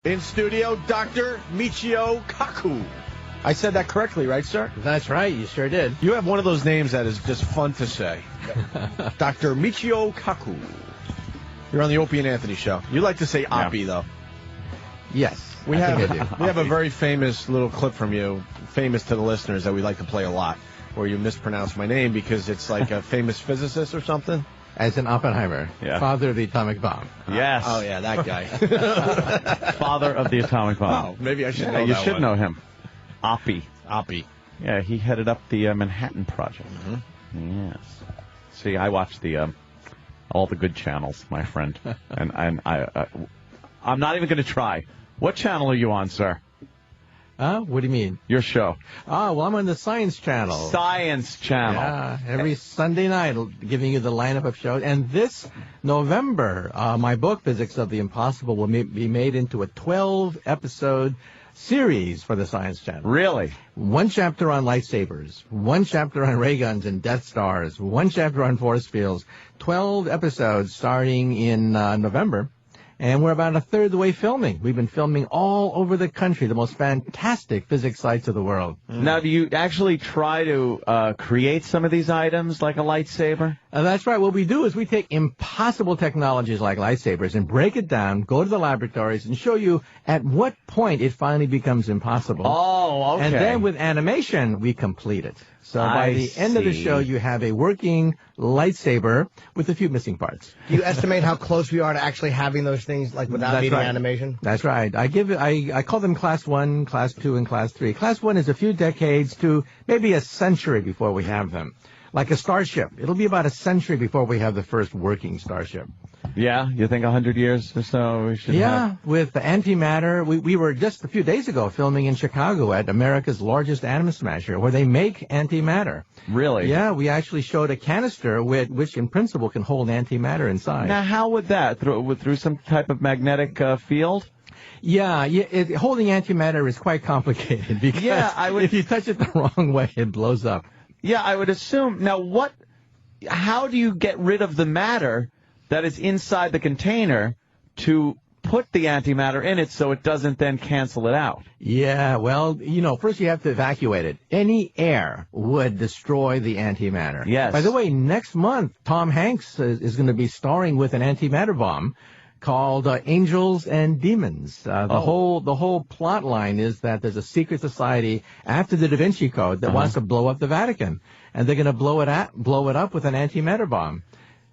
In studio, Dr. Michio Kaku. I said that correctly, right, sir? That's right, you sure did. You have one of those names that is just fun to say. Dr. Michio Kaku. You're on the Opie and Anthony show. You like to say Opie, though. Yes, we have a very famous little clip from you, famous to the listeners, that we like to play a lot, where you mispronounce my name because it's like a famous physicist or something. As in Oppenheimer, father of the atomic bomb. Yes. Oh, yeah, that guy. Father of the atomic bomb. Oh, maybe I should know You that should one. know him. Opie. Yeah, he headed up the Manhattan Project. Mm-hmm. Yes. See, I watch the all the good channels, my friend, and I'm not even going to try. What channel are you on, sir? What do you mean? Your show. Oh, well, I'm on the Science Channel. Science Channel. Yeah, every Sunday night, giving you the lineup of shows. And this November, my book, Physics of the Impossible, will be made into a 12-episode series for the Science Channel. Really? One chapter on lightsabers, one chapter on ray guns and Death Stars, one chapter on force fields, 12 episodes starting in November. And we're about a third of the way filming. We've been filming all over the country, the most fantastic physics sites of the world. Now, do you actually try to create some of these items like a lightsaber? That's right. What we do is we take impossible technologies like lightsabers and break it down, go to the laboratories, and show you at what point it finally becomes impossible. Oh, okay. And then with animation, we complete it. So by the end of the show, you have a working lightsaber with a few missing parts. Do you estimate how close we are to actually having those things, like without needing animation? That's right. I call them Class 1, Class 2, and Class 3. Class 1 is a few decades to maybe a century before we have them. Like a starship. It'll be about a century before we have the first working starship. Yeah? You think 100 years or so we should have? With the antimatter. We were just a few days ago filming in Chicago at America's largest atom smasher, where they make antimatter. Really? Yeah, we actually showed a canister which in principle can hold antimatter inside. Now, how would that? Through some type of magnetic field? Yeah, holding antimatter is quite complicated because if you touch it the wrong way, it blows up. Yeah, I would assume. Now, how do you get rid of the matter that is inside the container to put the antimatter in it so it doesn't then cancel it out? Yeah, well, first you have to evacuate it. Any air would destroy the antimatter. Yes. By the way, next month, Tom Hanks is going to be starring with an antimatter bomb called Angels and Demons. The whole plot line is that there's a secret society after the Da Vinci Code that wants to blow up the Vatican, and they're going to blow it up with an antimatter bomb.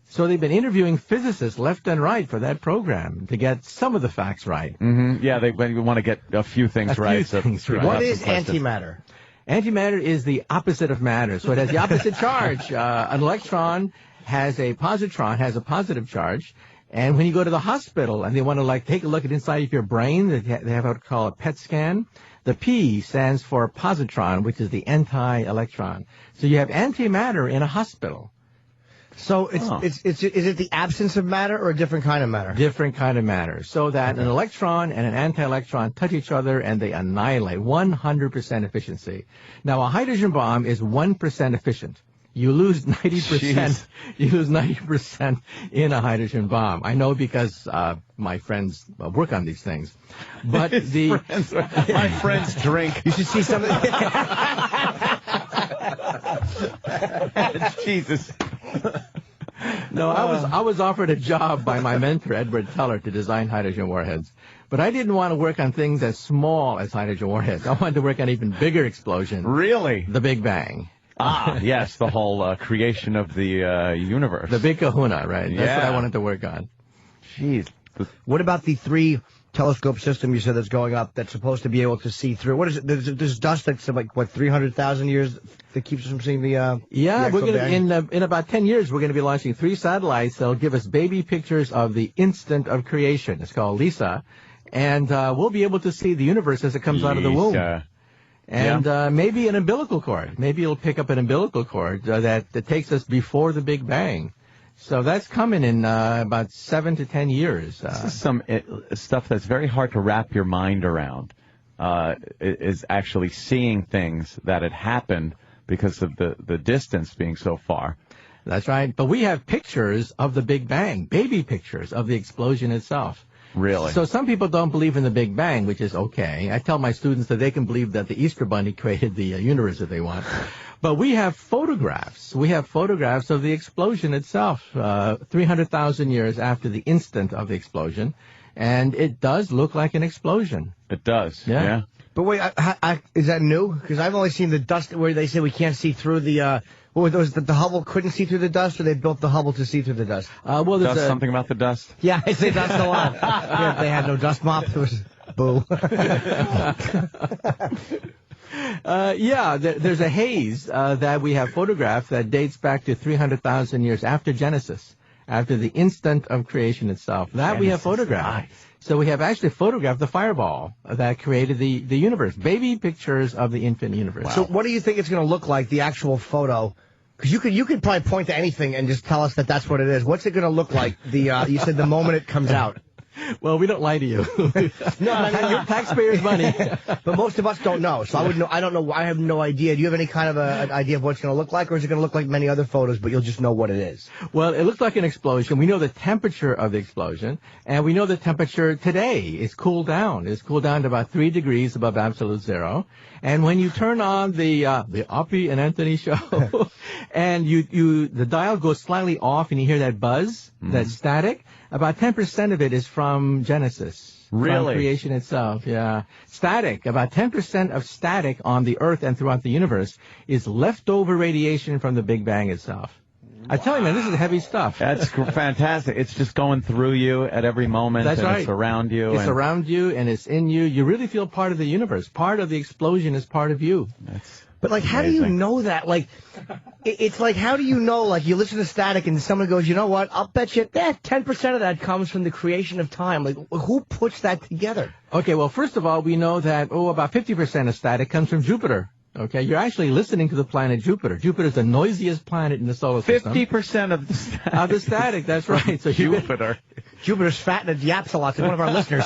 So they've been interviewing physicists left and right for that program to get some of the facts right. Mm-hmm. Yeah, they want to get a few things right. What is antimatter? Antimatter is the opposite of matter, so it has the opposite charge. An electron has a positron, has a positive charge. And when you go to the hospital and they want to take a look at inside of your brain, they have what call a PET scan. The P stands for positron, which is the anti-electron. So you have antimatter in a hospital. So is it the absence of matter or a different kind of matter? Different kind of matter. So that an electron and an anti-electron touch each other and they annihilate. 100% efficiency. Now a hydrogen bomb is 1% efficient. You lose 90%. Jeez. You lose 90% in a hydrogen bomb. I know because my friends work on these things. But my friends drink. You should see some of Jesus. No, I was offered a job by my mentor Edward Teller to design hydrogen warheads. But I didn't want to work on things as small as hydrogen warheads. I wanted to work on even bigger explosion. Really? The Big Bang. Yes, the whole creation of the universe. The big kahuna, right? That's what I wanted to work on. Jeez. What about the 3 telescope system you said that's going up that's supposed to be able to see through? What is it? There's dust that's 300,000 years that keeps us from seeing the Yeah, the we're going to in about 10 years we're going to be launching 3 satellites that'll give us baby pictures of the instant of creation. It's called LISA, and we'll be able to see the universe as it comes out of the womb. And maybe an umbilical cord. Maybe it'll pick up an umbilical cord that takes us before the Big Bang. So that's coming in about 7 to 10 years. This is some stuff that's very hard to wrap your mind around, is actually seeing things that had happened because of the distance being so far. That's right. But we have pictures of the Big Bang, baby pictures of the explosion itself. Really? So some people don't believe in the Big Bang, which is okay. I tell my students that they can believe that the Easter Bunny created the universe if they want. But we have photographs. We have photographs of the explosion itself, 300,000 years after the instant of the explosion. And it does look like an explosion. It does. Yeah. But wait, is that new? Because I've only seen the dust where they say we can't see through the. What were those? The Hubble couldn't see through the dust, or they built the Hubble to see through the dust? Well, there's something about the dust. Yeah, I say dust a lot. Yeah, if they had no dust mop, it was boo. There's a haze that we have photographed that dates back to 300,000 years after Genesis, after the instant of creation itself. That we have photographed. Nice. So we have actually photographed the fireball that created the universe. Baby pictures of the infinite universe. Wow. So what do you think it's going to look like, the actual photo? Because you could probably point to anything and just tell us that that's what it is. What's it going to look like? You said the moment it comes out. Well, we don't lie to you. No, I mean, your taxpayers' money. But most of us don't know, so I don't know. I have no idea. Do you have any kind of an idea of what it's going to look like, or is it going to look like many other photos, but you'll just know what it is? Well, it looks like an explosion. We know the temperature of the explosion, and we know the temperature today is cooled down. It's cooled down to about 3 degrees above absolute zero. And when you turn on the Opie and Anthony show, and the dial goes slightly off, and you hear that buzz, that static. About 10% of it is from Genesis. Really? From creation itself, yeah. Static. About 10% of static on the Earth and throughout the universe is leftover radiation from the Big Bang itself. Wow. I tell you, man, this is heavy stuff. That's fantastic. It's just going through you at every moment. That's right. It's around you. It's around you, and it's in you. You really feel part of the universe. Part of the explosion is part of you. But, like, how do you know that? Like, it's like, how do you know, like, you listen to static and someone goes, you know what, I'll bet you that 10% of that comes from the creation of time. Like, who puts that together? Okay, well, first of all, we know that, about 50% of static comes from Jupiter. Okay, you're actually listening to the planet Jupiter. Jupiter's the noisiest planet in the solar system. 50% of the static. Of the static, that's right. So Jupiter. Jupiter's fat and it yaps a lot. It's one of our listeners.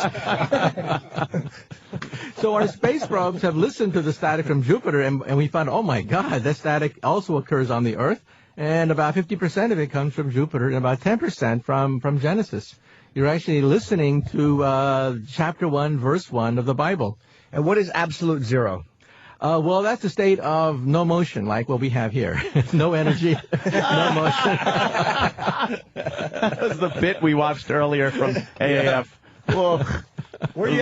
So our space probes have listened to the static from Jupiter, and we found, oh my God, that static also occurs on the Earth, and about 50% of it comes from Jupiter, and about 10% from Genesis. You're actually listening to chapter 1, verse 1 of the Bible. And what is absolute zero? Well, that's a state of no motion, like what we have here. No energy, no motion. That was the bit we watched earlier from AAF. Well, where are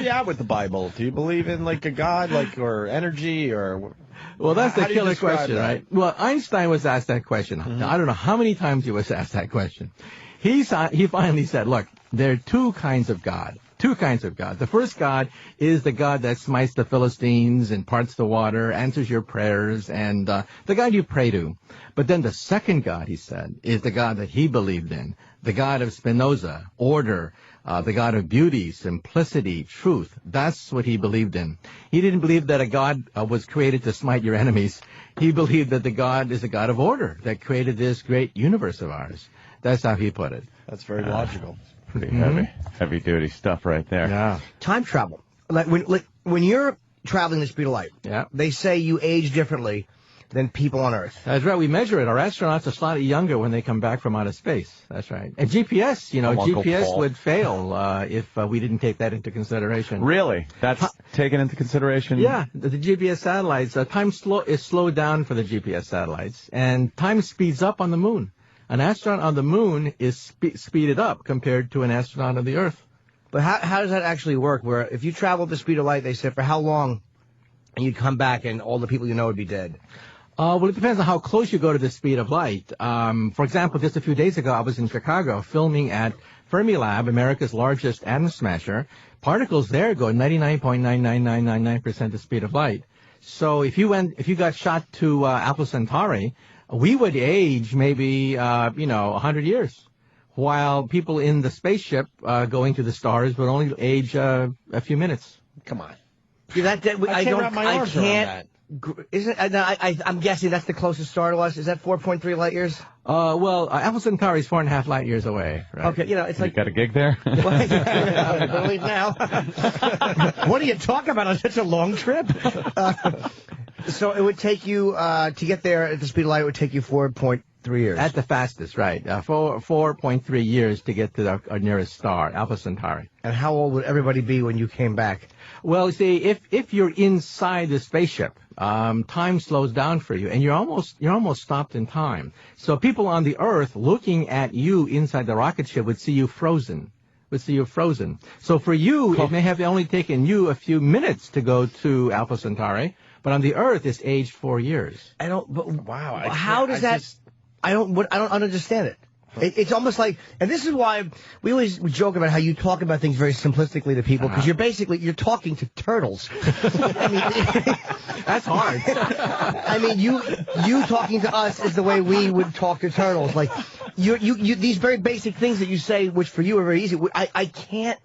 you at with the Bible? Do you believe in, like, a God, like, or energy, or? Well, that's the killer question, that? right? Well, Einstein was asked that question. I don't know how many times he was asked that question. He finally said, look, there are two kinds of God. Two kinds of God. The first God is the God that smites the Philistines and parts the water, answers your prayers, and the God you pray to. But then the second God, he said, is the God that he believed in, the God of Spinoza, order, the God of beauty, simplicity, truth. That's what he believed in. He didn't believe that a God was created to smite your enemies. He believed that the God is a God of order that created this great universe of ours. That's how he put it. That's very logical. Pretty heavy duty stuff right there. Yeah. Time travel. Like when you're traveling the speed of light, they say you age differently than people on Earth. That's right. We measure it. Our astronauts are slightly younger when they come back from outer space. That's right. And GPS, GPS would fail if we didn't take that into consideration. Really? That's taken into consideration? Yeah. The GPS satellites, time is slowed down for the GPS satellites, and time speeds up on the moon. An astronaut on the moon is speeded up compared to an astronaut on the Earth. But how does that actually work? Where if you travel at the speed of light, they said, for how long, and you'd come back and all the people you know would be dead? Well, it depends on how close you go to the speed of light. For example, just a few days ago, I was in Chicago filming at Fermilab, America's largest atom smasher. Particles there go 99.99999% the speed of light. So if you got shot to Alpha Centauri, we would age maybe 100 years, while people in the spaceship going to the stars would only age a few minutes. Come on. Yeah, I can't wrap my arms around that. Isn't I'm guessing that's the closest star to us. Is that 4.3 light years? Well, Alpha Centauri is 4.5 light years away. Right? Okay, it's like you got a gig there. I believe now. What are you talking about on such a long trip? So it would take you to get there at the speed of light. It would take you 4.3 3 years. At the fastest, right. 4.3 years to get to our nearest star, Alpha Centauri. And how old would everybody be when you came back? Well, see, if you're inside the spaceship, time slows down for you, and you're almost stopped in time. So people on the Earth looking at you inside the rocket ship would see you frozen. So for you, it may have only taken you a few minutes to go to Alpha Centauri, but on the Earth, it's aged 4 years. I don't. But Wow. how does that? I don't understand it. It's almost like, and this is why we always joke about how you talk about things very simplistically to people, because you're talking to turtles. I mean, That's hard. I mean, you talking to us is the way we would talk to turtles. Like, you these very basic things that you say, which for you are very easy. I can't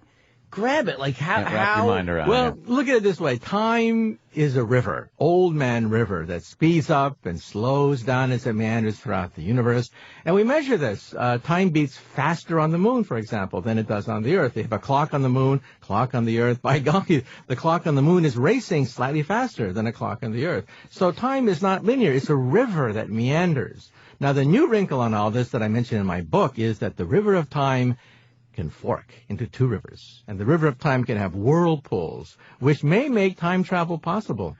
grab it. Like, Can't wrap your mind around Well, it. look at it this way. Time is a river, old man river, that speeds up and slows down as it meanders throughout the universe. And we measure this. Time beats faster on the moon, for example, than it does on the Earth. They have a clock on the moon, clock on the Earth. By golly, the clock on the moon is racing slightly faster than a clock on the Earth. So time is not linear. It's a river that meanders. Now, the new wrinkle on all this that I mentioned in my book is that the river of time can fork into two rivers, and the river of time can have whirlpools, which may make time travel possible.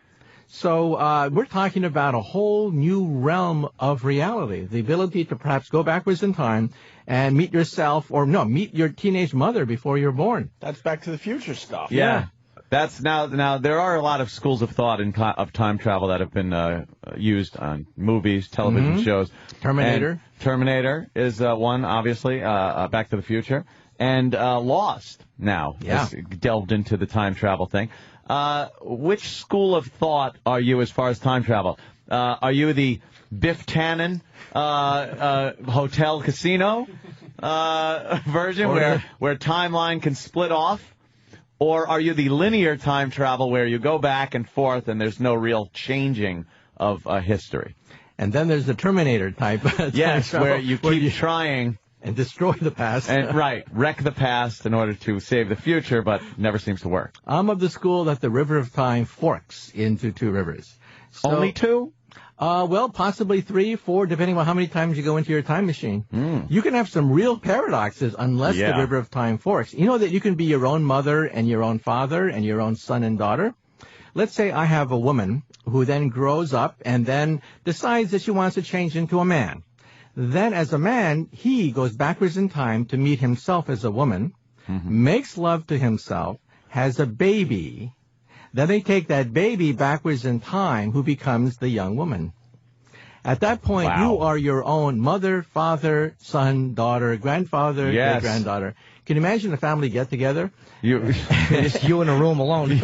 So we're talking about a whole new realm of reality, the ability to perhaps go backwards in time and meet yourself, or no, meet your teenage mother before you're born. That's Back to the Future stuff. Yeah. That's now there are a lot of schools of thought of time travel that have been used on movies, television shows. Terminator. And Terminator is one, obviously, Back to the Future. And Lost now has delved into the time travel thing. Which school of thought are you as far as time travel? Are you the Biff Tannen Hotel Casino version where timeline can split off? Or are you the linear time travel where you go back and forth and there's no real changing of history? And then there's the Terminator type. Yes, time where travel, you keep trying and destroy the past. and wreck the past in order to save the future, but never seems to work. I'm of the school that the river of time forks into two rivers. So, Only two? Well, possibly 3, 4, depending on how many times you go into your time machine. You can have some real paradoxes unless the river of time forks. You know that you can be your own mother and your own father and your own son and daughter? Let's say I have a woman who then grows up and then decides that she wants to change into a man. Then as a man, he goes backwards in time to meet himself as a woman, makes love to himself, has a baby. Then they take that baby backwards in time, who becomes the young woman. At that point, you are your own mother, father, son, daughter, grandfather, great-granddaughter. Can you imagine a family get-together? Just you in a room alone.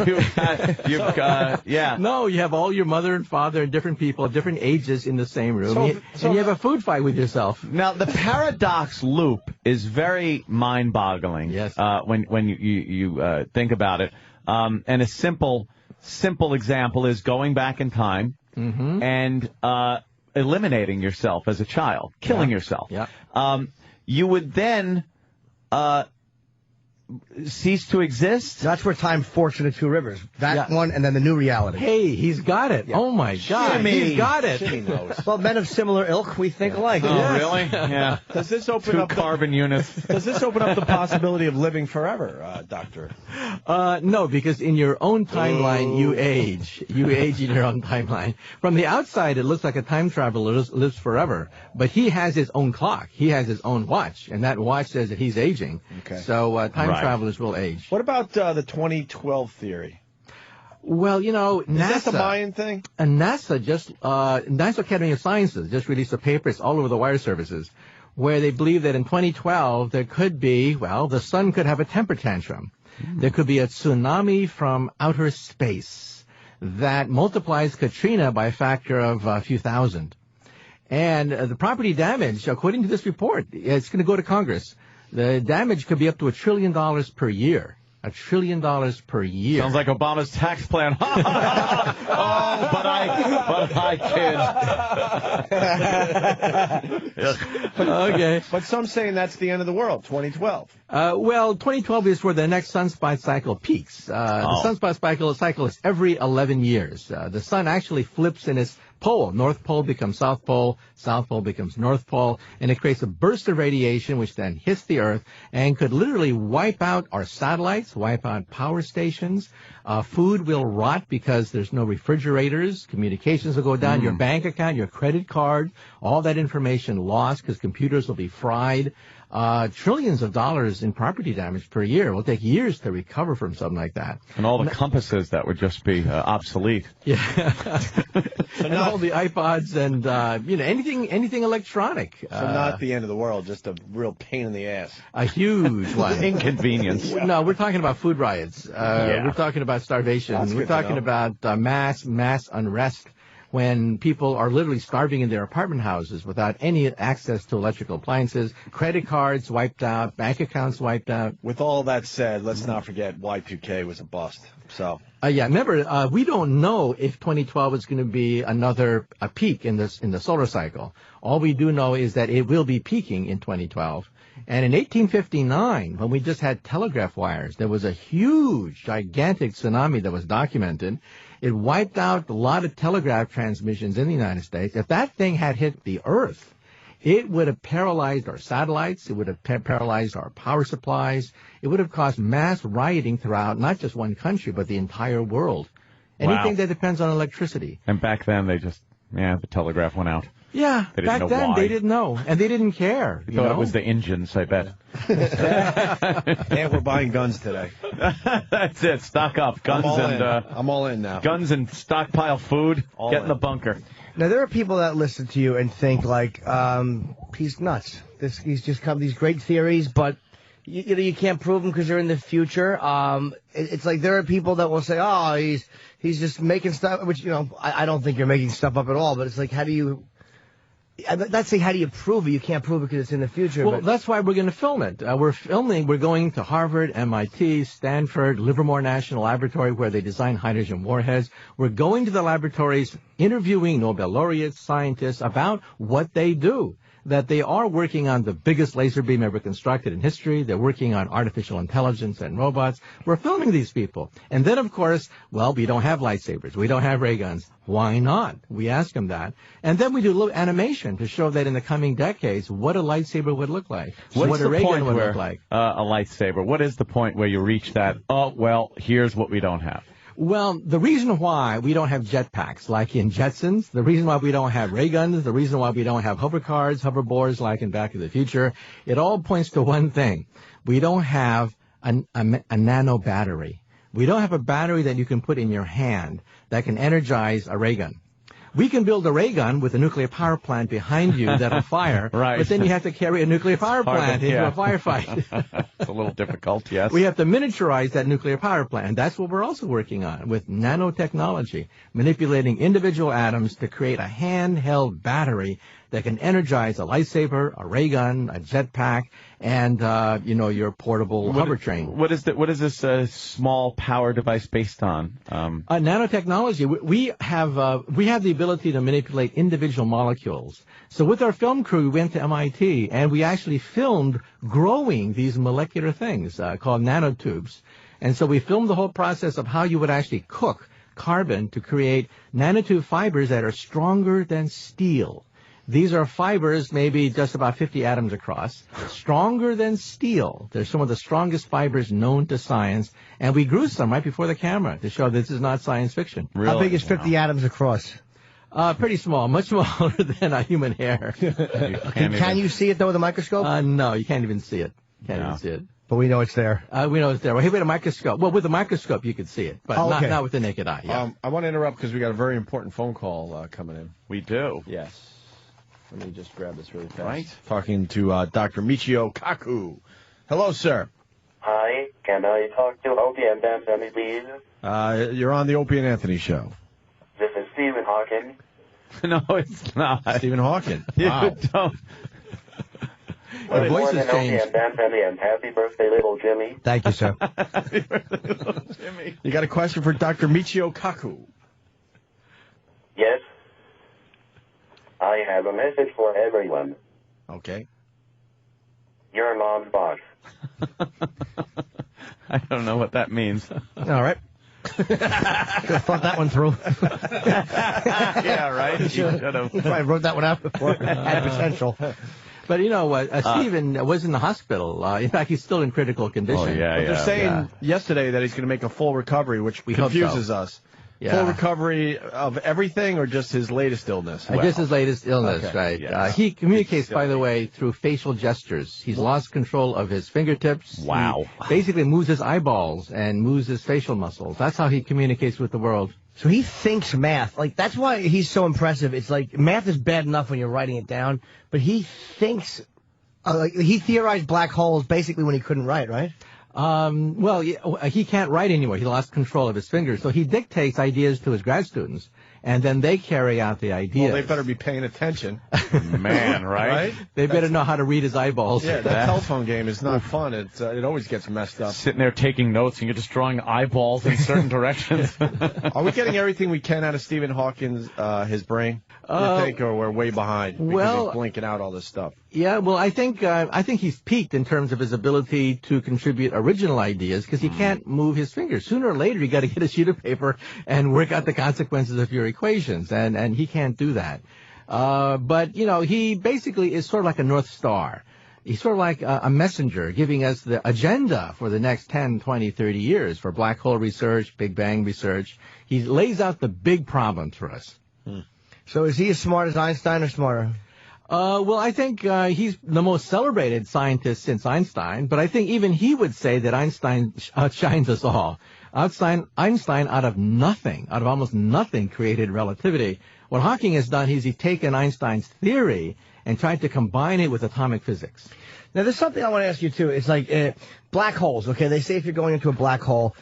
No, you have all your mother and father and different people of different ages in the same room. And you have a food fight with yourself. Now, the paradox loop is very mind-boggling. Yes. When you think about it. And a simple example is going back in time and eliminating yourself as a child, killing yourself. Yeah. You would then cease to exist. That's where time forks into two rivers. That one and then the new reality. Hey, he's got it. Oh, my God. Jimmy. He's got it. Jimmy knows. Well, men of similar ilk, we think alike. Oh, Yes. really? Yeah. Does this open Two up carbon units. Does this open up the possibility of living forever, Doctor? No, because in your own timeline, you age. You age in your own timeline. From the outside, it looks like a time traveler lives forever. But he has his own clock. He has his own watch. And that watch says that he's aging. Okay. So time travelers will age. What about the 2012 theory? Well, you know, NASA. Is that the Mayan thing? And NASA Academy of Sciences just released a paper, it's all over the wire services, where they believe that in 2012 there could be, the sun could have a temper tantrum. There could be a tsunami from outer space that multiplies Katrina by a factor of a few thousand. And the property damage, according to this report, it's going to go to Congress. The damage could be up to $1 trillion per year. $1 trillion per year. Sounds like Obama's tax plan. But I kid. Okay. But some saying that's the end of the world, 2012. 2012 is where the next sunspot cycle peaks. The sunspot cycle is every 11 years. The sun actually flips in its pole. North Pole becomes South Pole, South Pole becomes North Pole, and it creates a burst of radiation which then hits the Earth and could literally wipe out our satellites, wipe out power stations. Food will rot because there's no refrigerators. Communications will go down. Your bank account, your credit card, all that information lost because computers will be fried. Trillions of dollars in property damage per year. It will take years to recover from something like that. And all the compasses that would just be obsolete. Yeah. And all the iPods and, anything electronic. So not the end of the world, just a real pain in the ass. A huge one. Inconvenience. No, we're talking about food riots. We're talking about starvation. We're talking about mass unrest, when people are literally starving in their apartment houses without any access to electrical appliances, credit cards wiped out, bank accounts wiped out. With all that said, let's not forget Y2K was a bust. So remember, we don't know if 2012 is going to be another peak in the solar cycle. All we do know is that it will be peaking in 2012. And in 1859, when we just had telegraph wires, there was a huge, gigantic tsunami that was documented. It wiped out a lot of telegraph transmissions in the United States. If that thing had hit the Earth, it would have paralyzed our satellites. It would have paralyzed our power supplies. It would have caused mass rioting throughout not just one country, but the entire world. Anything that depends on electricity. And back then, the telegraph went out. Yeah, back then why. they didn't know, and they didn't care. You thought it was the engines, I bet. And we're buying guns today. That's it. Stock up. Guns I'm all in now. Guns and stockpile food. Get in the bunker. Now, there are people that listen to you and think, like, he's nuts. He's just come these great theories, but you can't prove them because they're in the future. It's like there are people that will say, oh, he's just making stuff, which, I don't think you're making stuff up at all, but it's like, how do you prove it? You can't prove it because it's in the future. Well, that's why we're going to film it. We're going to Harvard, MIT, Stanford, Livermore National Laboratory, where they design hydrogen warheads. We're going to the laboratories, interviewing Nobel laureates, scientists about what they do. That they are working on the biggest laser beam ever constructed in history. They're working on artificial intelligence and robots. We're filming these people. And then, of course, we don't have lightsabers. We don't have ray guns. Why not? We ask them that. And then we do a little animation to show that in the coming decades, what a lightsaber would look like. What a ray gun would look like. A lightsaber. What is the point where you reach that, here's what we don't have? Well, the reason why we don't have jetpacks like in Jetsons, the reason why we don't have ray guns, the reason why we don't have hoverboards like in Back to the Future, it all points to one thing. We don't have a nano battery. We don't have a battery that you can put in your hand that can energize a ray gun. We can build a ray gun with a nuclear power plant behind you that'll fire, right. But then you have to carry a nuclear power plant into a firefight. It's a little difficult, yes. We have to miniaturize that nuclear power plant. That's what we're also working on with nanotechnology, manipulating individual atoms to create a handheld battery that can energize a lightsaber, a ray gun, a jetpack, and your portable hover train. What is this small power device based on? Nanotechnology. We have the ability to manipulate individual molecules. So with our film crew, we went to MIT and we actually filmed growing these molecular things called nanotubes. And so we filmed the whole process of how you would actually cook carbon to create nanotube fibers that are stronger than steel. These are fibers, maybe just about 50 atoms across, stronger than steel. They're some of the strongest fibers known to science, and we grew some right before the camera to show this is not science fiction. Really? How big is 50 atoms across? Pretty small, much smaller than a human hair. Can you see it, though, with a microscope? No, you can't even see it. Even see it. But we know it's there. We know it's there. Well, with a microscope. Well, with a microscope, you could see it, but not with the naked eye. Yeah. I want to interrupt because we got a very important phone call coming in. We do. Yes. Let me just grab this really fast. Right. Talking to Dr. Michio Kaku. Hello, sir. Hi. Can I talk to Opie and Anthony, please? You're on the Opie and Anthony show. This is Stephen Hawking. No, it's not. Stephen Hawking. Wow. You don't. Your voice has changed. Opie and Anthony, and happy birthday, little Jimmy. Thank you, sir. Jimmy. You got a question for Dr. Michio Kaku? Yes. I have a message for everyone. Okay. Your mom's boss. I don't know what that means. All right. Should have thought that one through. Yeah, right. You should have. I wrote that one out before. Had potential. But you know what? Stephen was in the hospital. In fact, he's still in critical condition. Oh, yeah, But they're saying yesterday that he's going to make a full recovery, which confuses us. Yeah. Full recovery of everything or just his latest illness? Just his latest illness, Okay. right. Yes. He communicates, by the way, through facial gestures. He's lost control of his fingertips. Wow. He basically moves his eyeballs and moves his facial muscles. That's how he communicates with the world. So he thinks math. Like, that's why he's so impressive. It's like, math is bad enough when you're writing it down, but he thinks, he theorized black holes basically when he couldn't write, right? Well, he can't write anymore. He lost control of his fingers. So he dictates ideas to his grad students, and then they carry out the ideas. Well, they better be paying attention. Man, right? They better know how to read his eyeballs. Yeah, that telephone game is not fun. It always gets messed up. Sitting there taking notes, and you're just drawing eyeballs in certain directions. Are we getting everything we can out of Stephen Hawking's his brain? You think, or we're way behind because he's blinking out all this stuff? Yeah, well, I think he's peaked in terms of his ability to contribute original ideas because he can't move his fingers. Sooner or later, you got to get a sheet of paper and work out the consequences of your equations, and he can't do that. But you know, he basically is sort of like a North Star. He's sort of like a messenger giving us the agenda for the next 10, 20, 30 years for black hole research, Big Bang research. He lays out the big problems for us. So is he as smart as Einstein or smarter? Well, I think he's the most celebrated scientist since Einstein, but I think even he would say that Einstein outshines us all. Einstein, out of nothing, out of almost nothing, created relativity. What Hawking has done is he's taken Einstein's theory and tried to combine it with atomic physics. Now, there's something I want to ask you, too. It's like black holes, okay? They say if you're going into a black hole,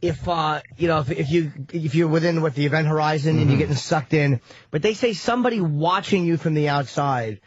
if you're within the event horizon and you're getting sucked in, but they say somebody watching you from the outside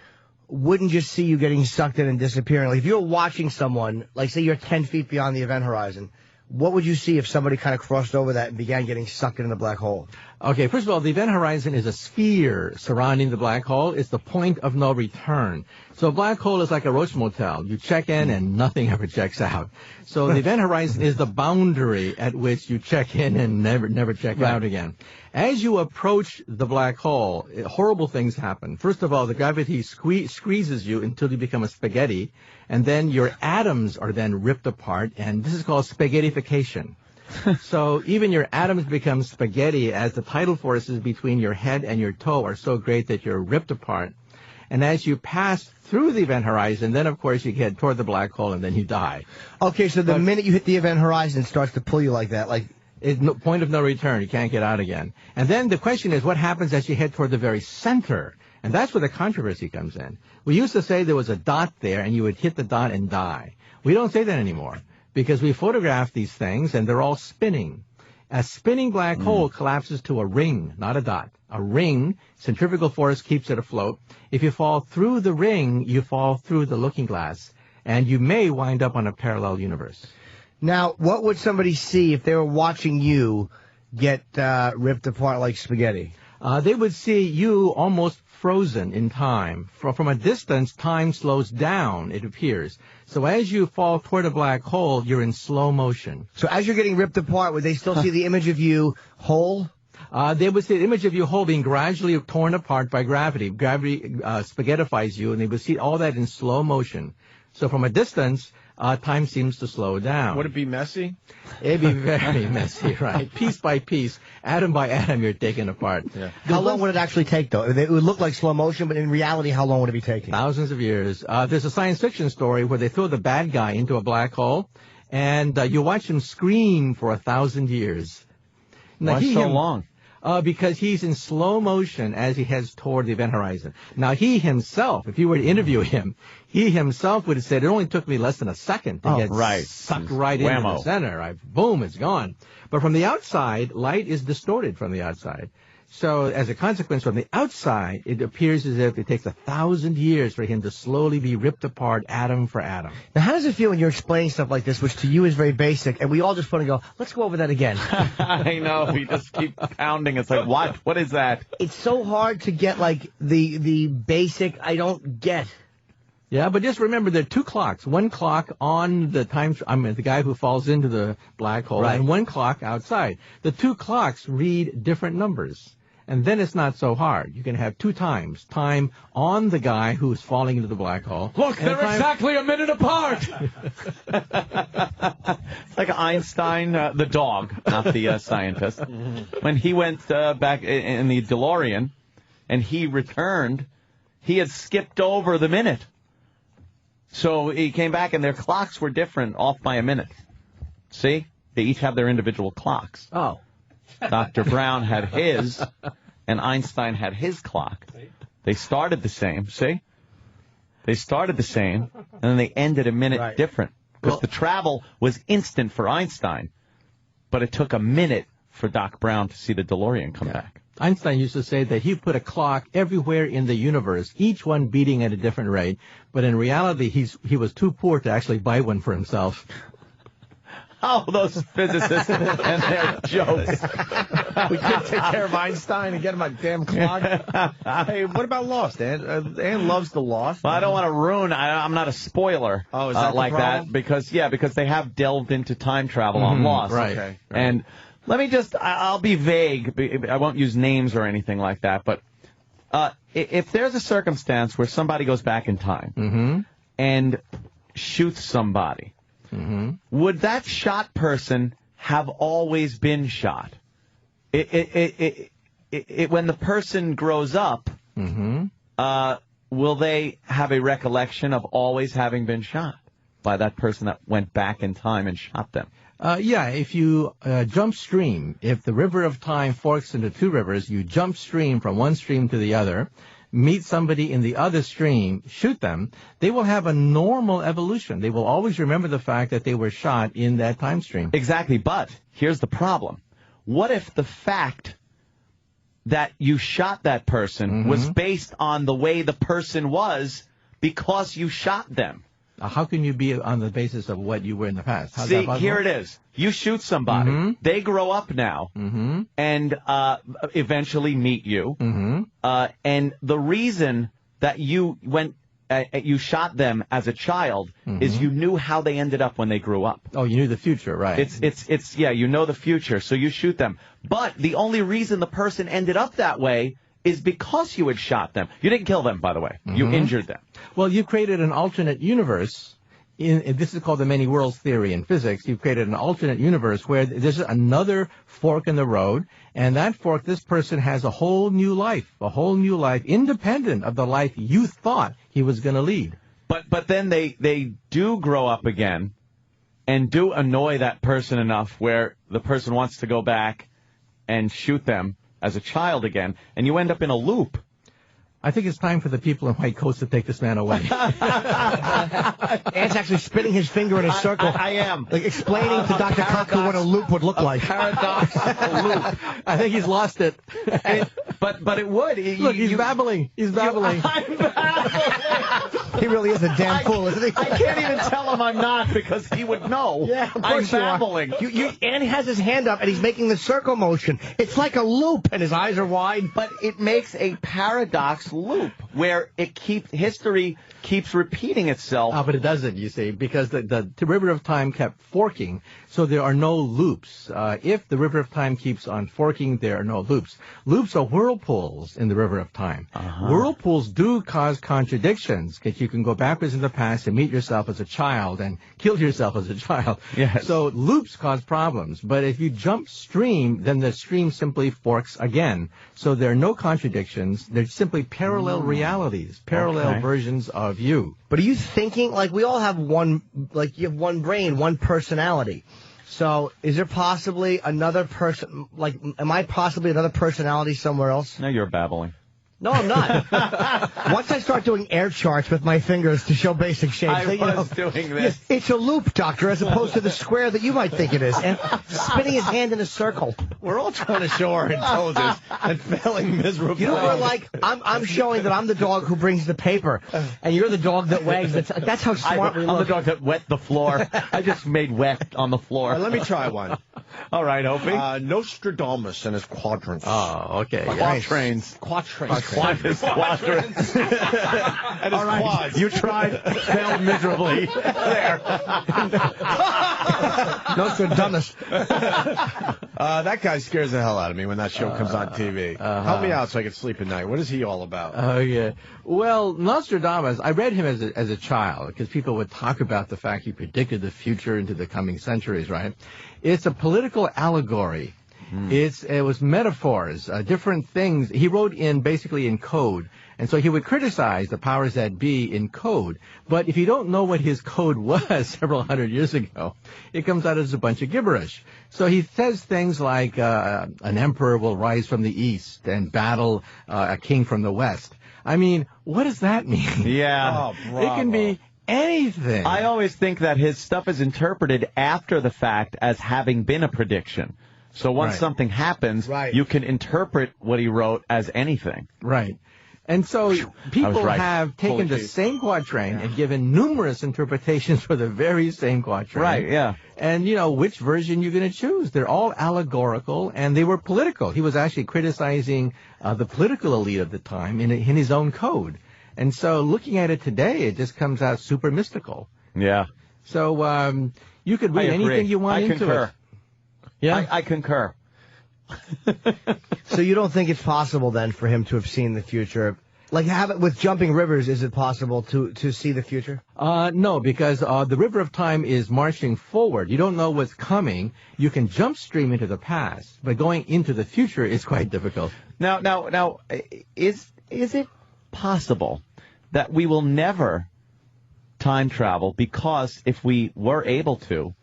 wouldn't just see you getting sucked in and disappearing. Like if you're watching someone, like say you're 10 feet beyond the event horizon, what would you see if somebody kind of crossed over that and began getting sucked into the black hole? Okay, first of all, the event horizon is a sphere surrounding the black hole. It's the point of no return. So a black hole is like a roach motel. You check in and nothing ever checks out. So the event horizon is the boundary at which you check in and never check out again. As you approach the black hole, horrible things happen. First of all, the gravity squeezes you until you become a spaghetti, and then your atoms are then ripped apart, and this is called spaghettification. So even your atoms become spaghetti as the tidal forces between your head and your toe are so great that you're ripped apart. And as you pass through the event horizon, then of course you get toward the black hole and then you die. Okay, so the minute you hit the event horizon, it starts to pull you like that, like it's no point of no return. You can't get out again. And then the question is, what happens as you head toward the very center? And that's where the controversy comes in. We used to say there was a dot there and you would hit the dot and die. We don't say that anymore because we photograph these things and they're all spinning. A spinning black hole collapses to a ring, not a dot. A ring, centrifugal force keeps it afloat. If you fall through the ring, you fall through the looking glass, and you may wind up on a parallel universe. Now, what would somebody see if they were watching you get ripped apart like spaghetti? They would see you almost frozen in time. From a distance, time slows down, it appears. So as you fall toward a black hole, you're in slow motion. So as you're getting ripped apart, would they still see the image of you whole? They would see the image of you whole being gradually torn apart by gravity. Gravity spaghettifies you, and they would see all that in slow motion. So from a distance, time seems to slow down. Would it be messy? It'd be very messy, right? Piece by piece, atom by atom, you're taken apart. Yeah. How long would it actually take, though? It would look like slow motion, but in reality, how long would it be taking? Thousands of years. There's a science fiction story where they throw the bad guy into a black hole, and you watch him scream for 1,000 years. Now, why so long? Because he's in slow motion as he heads toward the event horizon. Now, he himself, if you were to interview him, he himself would have said, it only took me less than a second to get sucked right into the center. Boom, it's gone. But from the outside, light is distorted from the outside. So as a consequence, from the outside, it appears as if it takes 1,000 years for him to slowly be ripped apart atom for atom. Now, how does it feel when you're explaining stuff like this, which to you is very basic, and we all just want to go, let's go over that again? I know. We just keep pounding. It's like, what? What is that? It's so hard to get, like, the basic I don't get. Yeah, but just remember there are two clocks. One clock on the the guy who falls into the black hole, Right. and one clock outside. The two clocks read different numbers. And then it's not so hard. You can have two times. Time on the guy who's falling into the black hole. Look, they're exactly a minute apart. It's like Einstein, the dog, not the scientist. When he went back in the DeLorean and he returned, he had skipped over the minute. So he came back and their clocks were different, off by a minute. See? They each have their individual clocks. Oh. Dr. Brown had his, and Einstein had his clock. They started the same, see? They started the same, and then they ended a minute different. Because the travel was instant for Einstein, but it took a minute for Doc Brown to see the DeLorean come back. Einstein used to say that he put a clock everywhere in the universe, each one beating at a different rate, but in reality he was too poor to actually buy one for himself. Oh, those physicists and their jokes. We couldn't take care of Einstein and get him a damn clock. Hey, what about Lost? Ann loves the Lost. Well, I don't want to ruin. I'm not a spoiler. Oh, is that like the problem? that? Because they have delved into time travel on Lost. Right. Okay. And let me I'll be vague. I won't use names or anything like that. But if there's a circumstance where somebody goes back in time and shoots somebody, would that shot person have always been shot? When the person grows up, will they have a recollection of always having been shot by that person that went back in time and shot them? Yeah, if you jump stream, if the river of time forks into two rivers, you jump stream from one stream to the other, meet somebody in the other stream, shoot them, they will have a normal evolution. They will always remember the fact that they were shot in that time stream. Exactly, but here's the problem. What if the fact that you shot that person was based on the way the person was because you shot them? How can you be on the basis of what you were in the past? How's See, that possible? here it is. You shoot somebody. They grow up now and eventually meet you. And the reason that you you shot them as a child is you knew how they ended up when they grew up. Oh, you knew the future, right? It's you know the future, so you shoot them. But the only reason the person ended up that way is because you had shot them. You didn't kill them, by the way. You injured them. Well, you created an alternate universe. This is called the many worlds theory in physics. You've created an alternate universe where there's another fork in the road, and that fork, this person has a whole new life, independent of the life you thought he was going to lead. But then they do grow up again and do annoy that person enough where the person wants to go back and shoot them as a child again, and you end up in a loop. I think it's time for the people in white coats to take this man away. Ant's actually spinning his finger in a circle. I am. Like explaining to Dr. Kaku what a loop would look like. Paradox loop. I think he's lost it. But it would. Look, he's babbling. He's babbling. I'm babbling. He really is a damn fool, isn't he? I can't even tell him I'm not because he would know. Yeah, of I'm course you are. babbling. And he has his hand up and he's making the circle motion. It's like a loop and his eyes are wide. But it makes a paradox loop where history keeps repeating itself. But it doesn't, you see, because the river of time kept forking, so there are no loops. If the river of time keeps on forking, there are no loops. Loops are whirlpools in the river of time. Whirlpools do cause contradictions, because you can go backwards in the past and meet yourself as a child and kill yourself as a child. Yes. So loops cause problems. But if you jump stream, then the stream simply forks again. So there are no contradictions. They're simply parallel realities, parallel versions of you. But are you thinking, like, we all have one, like, you have one brain, one personality. So is there possibly another person, like, am I possibly another personality somewhere else? No, you're babbling. No, I'm not. Once I start doing air charts with my fingers to show basic shapes, I was doing this. It's a loop, Doctor, as opposed to the square that you might think it is. And spinning his hand in a circle. We're all trying to show our intelligence and failing miserably. You know, we're like, I'm showing that I'm the dog who brings the paper, and you're the dog that wags. That's how smart we look. I'm the dog that wet the floor. I just made wet on the floor. All right, let me try one. All right, Opie. Nostradamus and his quadrants. Oh, okay. Quatrains. Quatrains. Quadrans. And his quads. You tried. Failed miserably. There. Nostradamus. That guy scares the hell out of me when that show comes on TV. Help me out so I can sleep at night. What is he all about? Oh, yeah. Well, Nostradamus, I read him as a child because people would talk about the fact he predicted the future into the coming centuries, right? It's a political allegory. It was metaphors, different things. He wrote basically in code. And so he would criticize the powers that be in code. But if you don't know what his code was several hundred years ago, it comes out as a bunch of gibberish. So he says things like an emperor will rise from the east and battle a king from the west. I mean, what does that mean? Yeah. Oh, It can be anything. I always think that his stuff is interpreted after the fact as having been a prediction. So once something happens, you can interpret what he wrote as anything. Right. And so people have taken Holy the cheese. same quatrain and given numerous interpretations for the very same quatrain. Right, yeah. And, which version you're going to choose. They're all allegorical, and they were political. He was actually criticizing the political elite of the time in his own code. And so looking at it today, it just comes out super mystical. Yeah. So you could read anything you want into concur. it. Yeah, I concur. So you don't think it's possible then for him to have seen the future? Like with jumping rivers, is it possible to see the future? No, because the river of time is marching forward. You don't know what's coming. You can jump stream into the past, but going into the future is quite difficult. Now, is it possible that we will never time travel because if we were able to,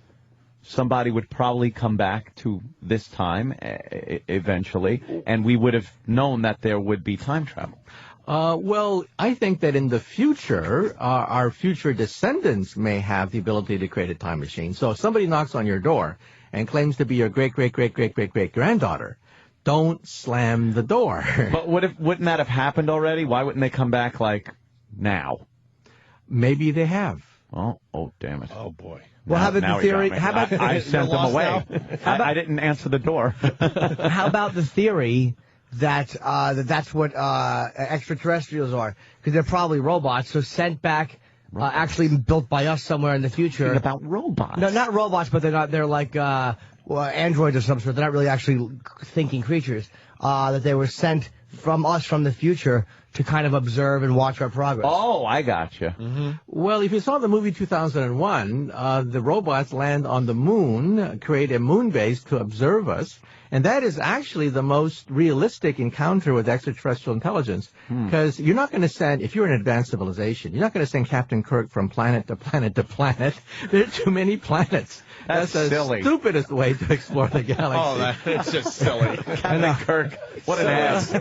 somebody would probably come back to this time eventually, and we would have known that there would be time travel? Well, I think that in the future, our future descendants may have the ability to create a time machine. So if somebody knocks on your door and claims to be your great-great-great-great-great-great-granddaughter, don't slam the door. But wouldn't that have happened already? Why wouldn't they come back, now? Maybe they have. Oh, damn it. Oh, boy. Well, how about the theory? How about I sent them away. I didn't answer the door. How about the theory that that's what extraterrestrials are? Because they're probably robots, so sent back, actually built by us somewhere in the future. Speaking about robots. No, not robots, but they're not. They're like androids or some sort. They're not really actually thinking creatures. That they were sent from us from the future to kind of observe and watch our progress. Oh, I gotcha. Mm-hmm. Well, if you saw the movie 2001, the robots land on the moon, create a moon base to observe us, and that is actually the most realistic encounter with extraterrestrial intelligence, because you're not going to send, if you're an advanced civilization, you're not going to send Captain Kirk from planet to planet to planet. There are too many planets. That's the silly. Stupidest way to explore the galaxy. That's just silly. Captain Kirk, what an ass.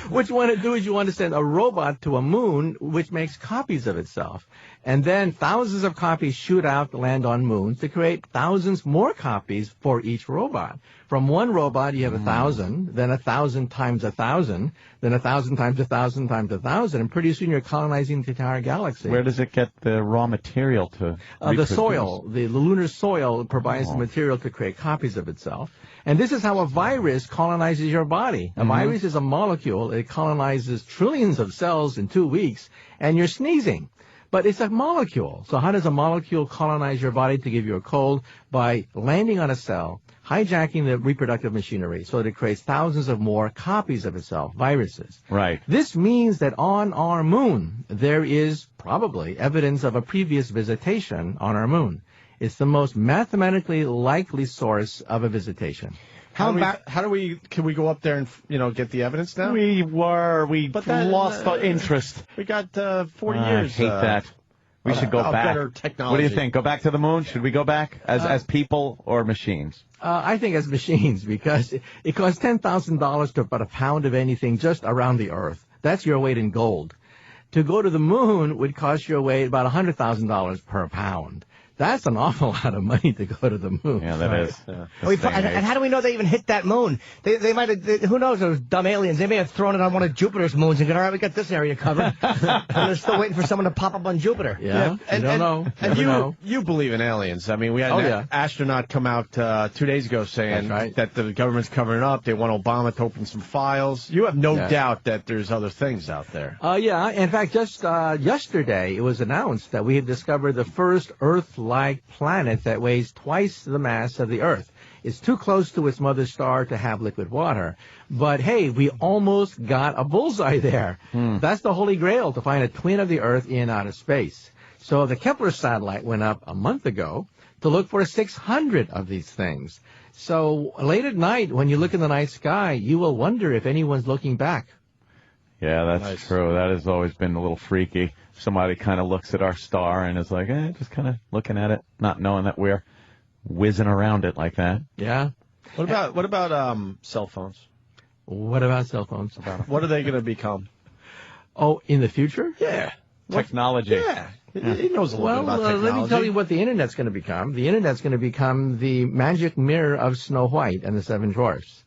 What you want to do is you want to send a robot to a moon which makes copies of itself. And then thousands of copies shoot out to land on moons to create thousands more copies for each robot. From one robot, you have 1,000, then 1,000 times 1,000, then 1,000 times 1,000 times 1,000, and pretty soon you're colonizing the entire galaxy. Where does it get the raw material to the soil. The lunar soil provides the material to create copies of itself. And this is how a virus colonizes your body. A virus is a molecule. It colonizes trillions of cells in 2 weeks, and you're sneezing. But it's a molecule. So how does a molecule colonize your body to give you a cold? By landing on a cell, hijacking the reproductive machinery so that it creates thousands of more copies of itself, viruses. Right. This means that on our moon, there is probably evidence of a previous visitation on our moon. It's the most mathematically likely source of a visitation. Can we go up there and get the evidence now? We lost the interest. We got 40 years. I hate that. We should go back. Better technology. What do you think? Go back to the moon? Should we go back as people or machines? I think as machines, because it costs $10,000 to about a pound of anything just around the Earth. That's your weight in gold. To go to the moon would cost your weight about $100,000 per pound. That's an awful lot of money to go to the moon. Yeah, that is. And how do we know they even hit that moon? They might have, who knows, those dumb aliens. They may have thrown it on one of Jupiter's moons and gone, all right, we got this area covered. And they're still waiting for someone to pop up on Jupiter. Yeah, I don't know. And you believe in aliens. I mean, we had an astronaut come out 2 days ago saying that the government's covering up. They want Obama to open some files. You have no doubt that there's other things out there. Yeah. In fact, just yesterday, it was announced that we have discovered the first Earth-like planet that weighs twice the mass of the Earth. It's too close to its mother star to have liquid water. But, hey, we almost got a bullseye there. That's the holy grail, to find a twin of the Earth in outer space. So the Kepler satellite went up a month ago to look for 600 of these things. So late at night, when you look in the night sky, you will wonder if anyone's looking back. Yeah, that's true. That has always been a little freaky. Somebody kind of looks at our star and is like, just kind of looking at it, not knowing that we're whizzing around it like that. Yeah. What about cell phones? What about cell phones? What are they going to become? Oh, in the future? Yeah. Technology. Yeah. He knows a little bit about technology. Let me tell you what the Internet's going to become. The Internet's going to become the magic mirror of Snow White and the Seven Dwarfs.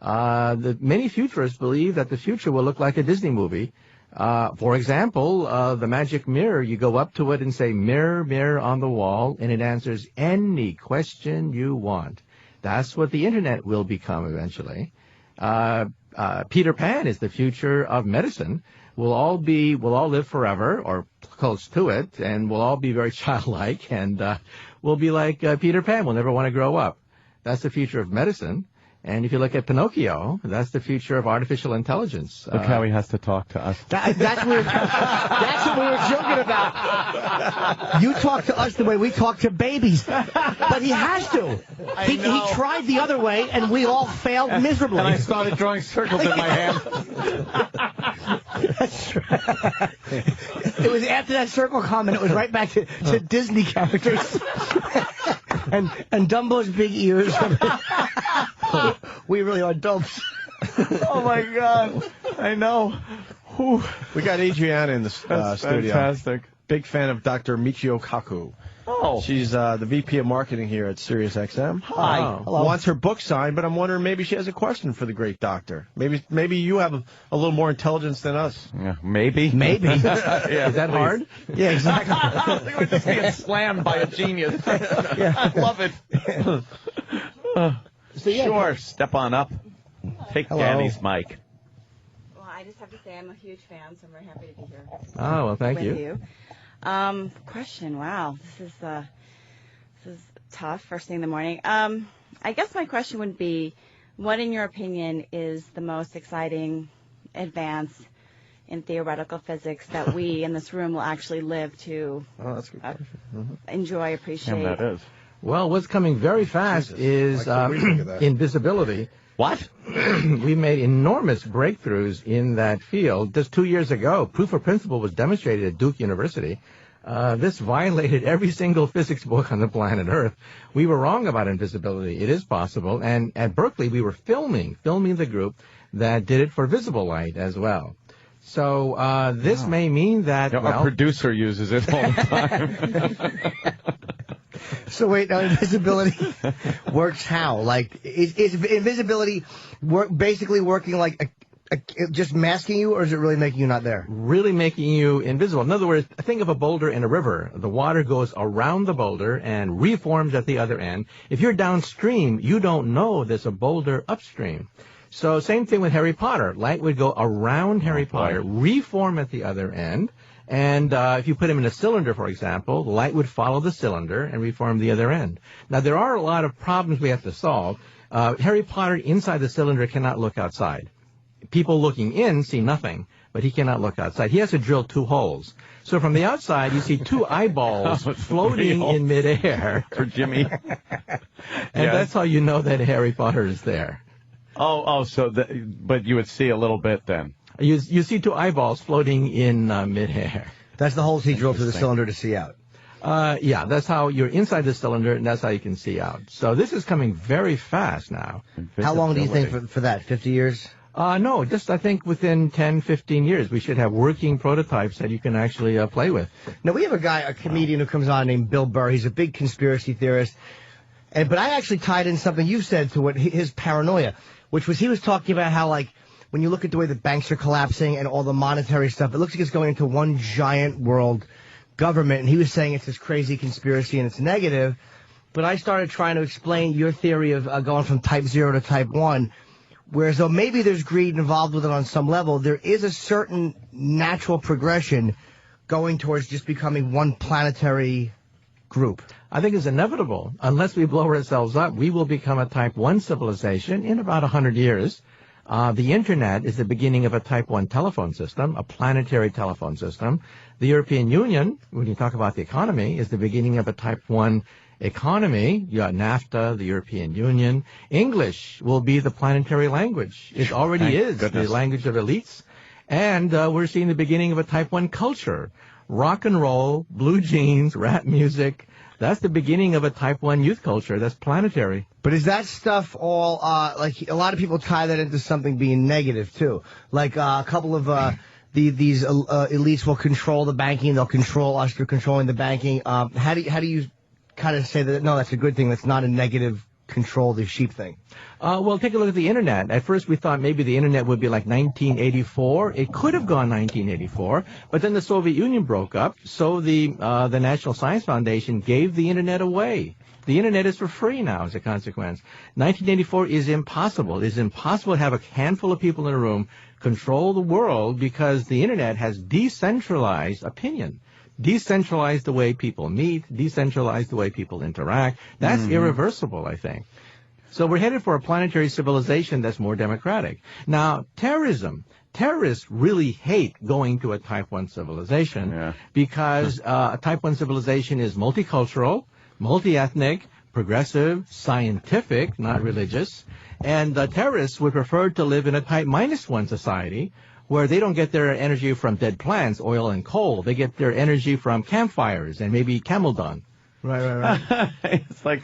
Many futurists believe that the future will look like a Disney movie. For example, the magic mirror, you go up to it and say, mirror, mirror on the wall, and it answers any question you want. That's what the Internet will become eventually. Peter Pan is the future of medicine. We'll all live forever, or close to it, and we'll all be very childlike, and we'll be like Peter Pan. We'll never want to grow up. That's the future of medicine. And if you look at Pinocchio, that's the future of artificial intelligence. Look how he has to talk to us. That's what we were joking about. You talk to us the way we talk to babies. But he has to. He tried the other way, and we all failed miserably. And I started drawing circles in my hand. That's right. It was after that circle comment, it was right back to Disney characters. and Dumbo's big ears. We really are dopes. Oh, my God. I know. Whew. We got Adriana in the studio. Fantastic. Big fan of Dr. Michio Kaku. Oh. She's the VP of Marketing here at SiriusXM. Hi. Oh. Hello. Wants her book signed, but I'm wondering maybe she has a question for the great doctor. Maybe you have a little more intelligence than us. Yeah, maybe. Maybe. Yeah, is that hard? Yeah, exactly. Look at this being slammed by a genius. I love it. Sure, step on up. Take Danny's mic. Well, I just have to say I'm a huge fan, so I'm very happy to be here. Oh, well, thank with you. Question. Wow, this is tough. First thing in the morning. I guess my question would be, what, in your opinion, is the most exciting advance in theoretical physics that we in this room will actually live to That's a good question. enjoy, appreciate? And that is. Well, what's coming very fast is invisibility. What? We made enormous breakthroughs in that field. Just 2 years ago, proof of principle was demonstrated at Duke University. This violated every single physics book on the planet Earth. We were wrong about invisibility. It is possible. And at Berkeley, we were filming the group that did it for visible light as well. So this may mean that... A producer uses it all the time. So wait, now invisibility works how? Like, is invisibility basically working like just masking you, or is it really making you not there? Really making you invisible. In other words, think of a boulder in a river. The water goes around the boulder and reforms at the other end. If you're downstream, you don't know there's a boulder upstream. So same thing with Harry Potter. Light would go around Harry Potter, reform at the other end. And if you put him in a cylinder, for example, the light would follow the cylinder and reform the other end. Now, there are a lot of problems we have to solve. Harry Potter inside the cylinder cannot look outside. People looking in see nothing, but he cannot look outside. He has to drill 2 holes. So from the outside, you see 2 eyeballs floating in midair. For Jimmy. And that's how you know that Harry Potter is there. But you would see a little bit then. You see 2 eyeballs floating in midair. That's the holes he drilled through the cylinder to see out. Yeah, that's how you're inside the cylinder, and that's how you can see out. So this is coming very fast now. How long do you think for that? 50 years? No, just I think within 10, 15 years, we should have working prototypes that you can actually play with. Now, we have a comedian who comes on named Bill Burr. He's a big conspiracy theorist. But I actually tied in something you said to what his paranoia, which was he was talking about how, like, when you look at the way the banks are collapsing and all the monetary stuff, it looks like it's going into one giant world government. And he was saying it's this crazy conspiracy and it's negative. But I started trying to explain your theory of going from type 0 to type 1. Whereas though maybe there's greed involved with it on some level, there is a certain natural progression going towards just becoming one planetary group. I think it's inevitable. Unless we blow ourselves up, we will become a type 1 civilization in about 100 years. The Internet is the beginning of a type 1 telephone system, a planetary telephone system. The European Union, when you talk about the economy, is the beginning of a type 1 economy. You got NAFTA, the European Union. English will be the planetary language. It already is the language of elites. And we're seeing the beginning of a type 1 culture. Rock and roll, blue jeans, rap music. That's the beginning of a type 1 youth culture. That's planetary. But is that stuff all, like, a lot of people tie that into something being negative, too. Like, a couple of, these elites will control the banking. They'll control us through controlling the banking. How do you kind of say that, no, that's a good thing, that's not a negative control the sheep thing? Well, take a look at the Internet. At first, we thought maybe the Internet would be like 1984. It could have gone 1984, but then the Soviet Union broke up, so the National Science Foundation gave the Internet away. The Internet is for free now as a consequence. 1984 is impossible. It is impossible to have a handful of people in a room control the world because the Internet has decentralized opinion. Decentralize the way people meet, decentralize the way people interact. That's irreversible, I think. So we're headed for a planetary civilization that's more democratic. Now, terrorism. Terrorists really hate going to a type 1 civilization because a type 1 civilization is multicultural, multi-ethnic, progressive, scientific, not religious. And terrorists would prefer to live in a type -1 society where they don't get their energy from dead plants, oil and coal. They get their energy from campfires and maybe camel dung. Right. It's like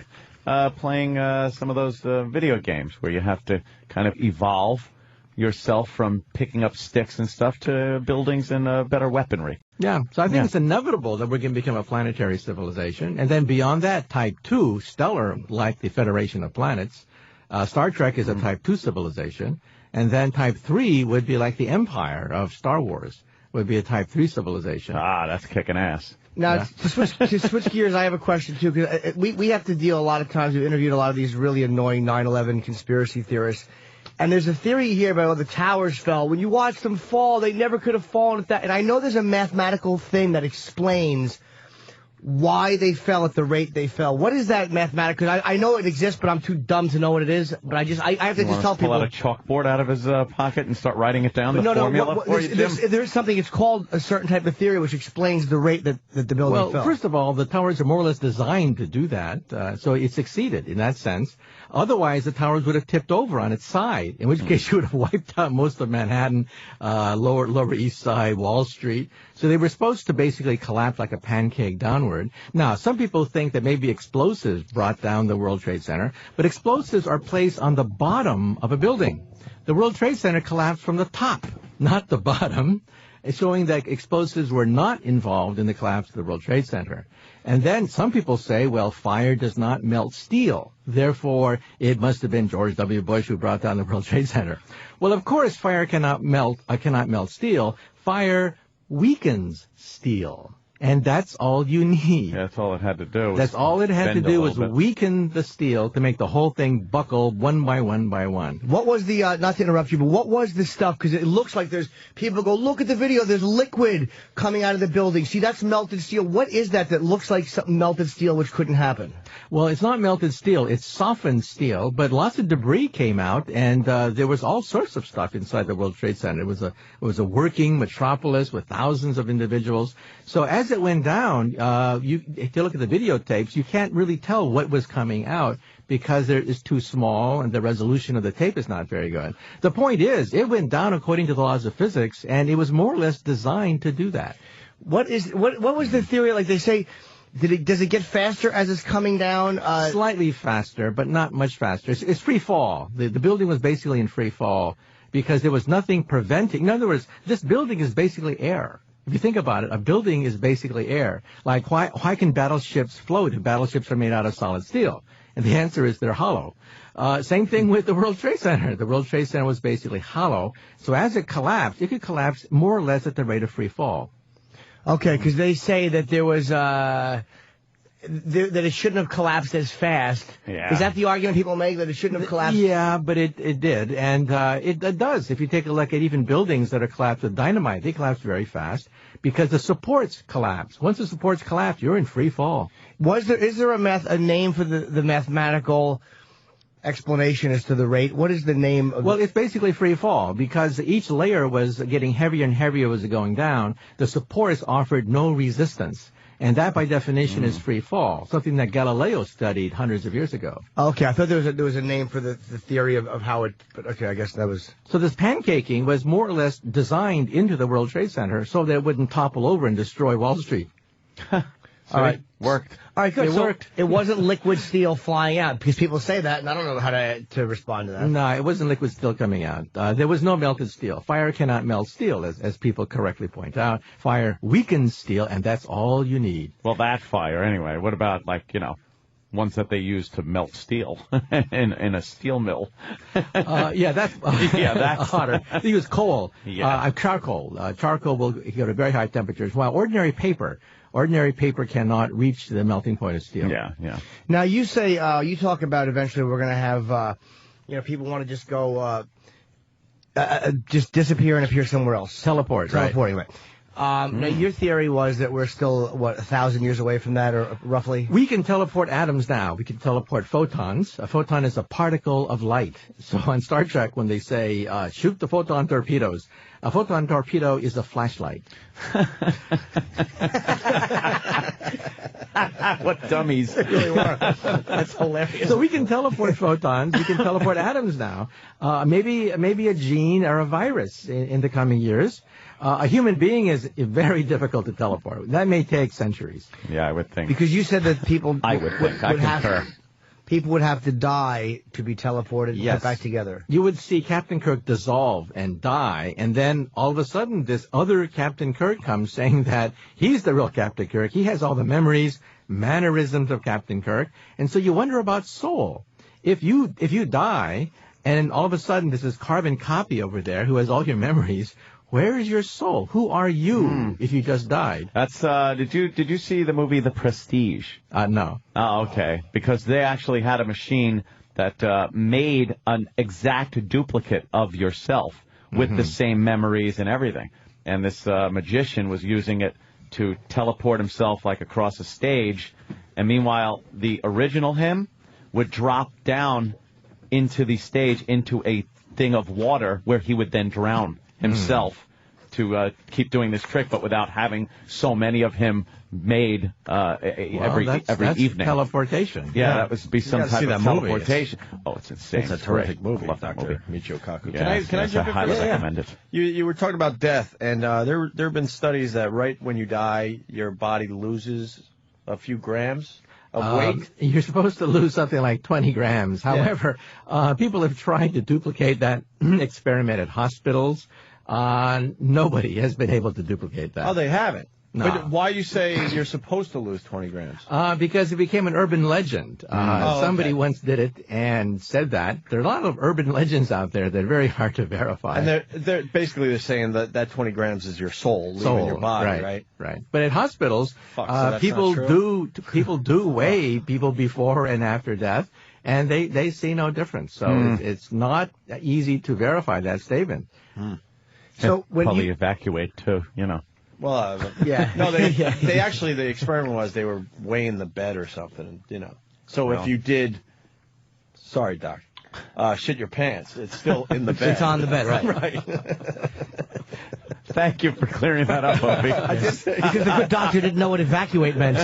playing some of those video games where you have to kind of evolve yourself from picking up sticks and stuff to buildings and better weaponry. Yeah, so I think it's inevitable that we're going to become a planetary civilization. And then beyond that, type 2, stellar, like the Federation of Planets. Star Trek is a type 2 civilization. And then type 3 would be like the Empire of Star Wars, would be a type 3 civilization. Ah, that's kicking ass. Now, to switch gears, I have a question, too, because we have to deal a lot of times, we've interviewed a lot of these really annoying 9/11 conspiracy theorists, and there's a theory here about the towers fell. When you watch them fall, they never could have fallen at that, and I know there's a mathematical thing that explains why they fell at the rate they fell. What is that mathematical? Because I know it exists, but I'm too dumb to know what it is. But I have to just tell people. Pull out a chalkboard out of his pocket and start writing it down. Formula for you, Tim? There's something. It's called a certain type of theory which explains the rate that the building fell. Well, first of all, the towers are more or less designed to do that, so it succeeded in that sense. Otherwise, the towers would have tipped over on its side, in which case you would have wiped out most of Manhattan, Lower East Side, Wall Street. So they were supposed to basically collapse like a pancake downward. Now, some people think that maybe explosives brought down the World Trade Center, but explosives are placed on the bottom of a building. The World Trade Center collapsed from the top, not the bottom, showing that explosives were not involved in the collapse of the World Trade Center. And then some people say, well, fire does not melt steel. Therefore, it must have been George W. Bush who brought down the World Trade Center. Well, of course, fire cannot melt steel. Fire weakens steel. And that's all you need. Yeah, that's all it had to do. That's all it had to do was weaken the steel to make the whole thing buckle one by one by one. What was the, not to interrupt you, but what was the stuff? Because it looks like there's, people go, look at the video, there's liquid coming out of the building. See, that's melted steel. What is that looks like something melted steel which couldn't happen? Well, it's not melted steel. It's softened steel, but lots of debris came out, and there was all sorts of stuff inside the World Trade Center. It was a working metropolis with thousands of individuals. So as it went down, if you look at the videotapes, you can't really tell what was coming out because it's too small and the resolution of the tape is not very good. The point is, it went down according to the laws of physics, and it was more or less designed to do that. What was the theory? Like they say, does it get faster as it's coming down? Slightly faster, but not much faster. It's free fall. The building was basically in free fall. because there was nothing preventing. In other words, this building is basically air. If you think about it, a building is basically air. Like, why can battleships float if battleships are made out of solid steel? And the answer is they're hollow. Same thing with the World Trade Center. The World Trade Center was basically hollow. So as it collapsed, it could collapse more or less at the rate of free fall. Okay, because they say that there was that it shouldn't have collapsed as fast. Yeah. Is that the argument people make, that it shouldn't have collapsed? Yeah, but it did. And it does. If you take a look at even buildings that are collapsed with dynamite, they collapse very fast because the supports collapse. Once the supports collapse, you're in free fall. Is there a name for the mathematical explanation as to the rate? What is the name of Well, it's basically free fall because each layer was getting heavier and heavier as it going down. The supports offered no resistance. And that, by definition, is free fall, something that Galileo studied hundreds of years ago. Okay, I thought there was a name for the theory of how it... But okay, I guess that was... So this pancaking was more or less designed into the World Trade Center so that it wouldn't topple over and destroy Wall Street. All right, worked. All right, good. It worked. It wasn't liquid steel flying out, because people say that, and I don't know how to respond to that. No, it wasn't liquid steel coming out. There was no melted steel. Fire cannot melt steel, as people correctly point out. Fire weakens steel, and that's all you need. Well, that fire, anyway. What about, ones that they use to melt steel in a steel mill? Yeah, that's hotter. They use coal, charcoal. Charcoal will go to very high temperatures, while ordinary paper cannot reach the melting point of steel. Yeah. Now, you say, you talk about eventually we're going to have, people want to just go, just disappear and appear somewhere else. Teleporting, right. Now, your theory was that we're still, 1,000 years away from that, or roughly? We can teleport atoms now. We can teleport photons. A photon is a particle of light. So on Star Trek, when they say, shoot the photon torpedoes, a photon torpedo is a flashlight. What dummies. They really were. That's hilarious. So we can teleport photons. We can teleport atoms now. Maybe a gene or a virus in the coming years. A human being is very difficult to teleport. That may take centuries. Yeah, I would think. Because you said that people I would think. I concur. People would have to die to be teleported and Yes. put back together. You would see Captain Kirk dissolve and die, and then all of a sudden this other Captain Kirk comes saying that he's the real Captain Kirk. He has all the memories, mannerisms of Captain Kirk, and so you wonder about soul. If you die, and all of a sudden there's this carbon copy over there who has all your memories, where is your soul? Who are you if you just died? That's did you see the movie The Prestige? No. Oh, okay. Because they actually had a machine that made an exact duplicate of yourself with the same memories and everything. And this magician was using it to teleport himself across a stage. And meanwhile, the original him would drop down into the stage into a thing of water where he would then drown himself to keep doing this trick, but without having so many of him made every evening. Teleportation. Yeah, that would be some type of teleportation. Oh, it's insane. It's a terrific movie. Love that movie. Michio Kaku. Yeah, Can I jump in? I highly recommend it. You were talking about death, and there have been studies that right when you die, your body loses a few grams of weight. You're supposed to lose something like 20 grams. However, people have tried to duplicate that experiment at hospitals. Nobody has been able to duplicate that. Oh, they haven't? No. But why you say you're supposed to lose 20 grams? Because it became an urban legend. Somebody once did it and said that. There are a lot of urban legends out there that are very hard to verify. And they're saying that 20 grams is your soul leaving your body, right? Right. But at hospitals, so people do weigh people before and after death, and they see no difference. So it's not easy to verify that statement. So when probably you evacuate too, Well, yeah. No, they actually, the experiment was they were weighing the bed or something, So if you did, sorry, Doc, shit your pants, it's still in the bed. It's on the bed, right? Right. Thank you for clearing that up, Opie. Because the good doctor didn't know what evacuate meant.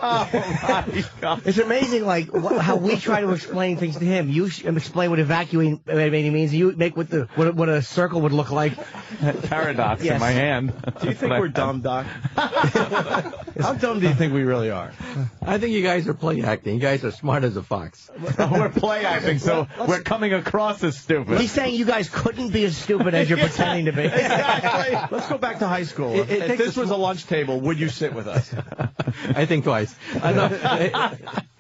Oh, my God. It's amazing, like, how we try to explain things to him. You explain what evacuating means. You make what a circle would look like. Paradox in my hand. Do you think we're dumb, Doc? How dumb do you think we really are? I think you guys are play acting. You guys are smart as a fox. We're play acting, so we're coming across as stupid. He's saying you guys couldn't be as stupid as you're pretending to be. Exactly. Let's go back to high school. If this was a lunch table, would you sit with us? I think twice.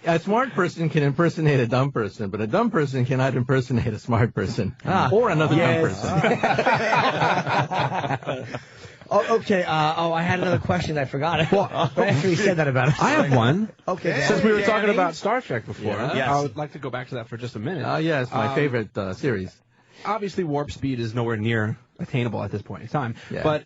A smart person can impersonate a dumb person, but a dumb person cannot impersonate a smart person or another dumb person. Okay. I had another question. I forgot it. Well, after you said that about us. I have one. Okay. Since we were talking about Star Trek before, Yes. I would like to go back to that for just a minute. Yes, my favorite series. Obviously, warp speed is nowhere near attainable at this point in time. Yeah. But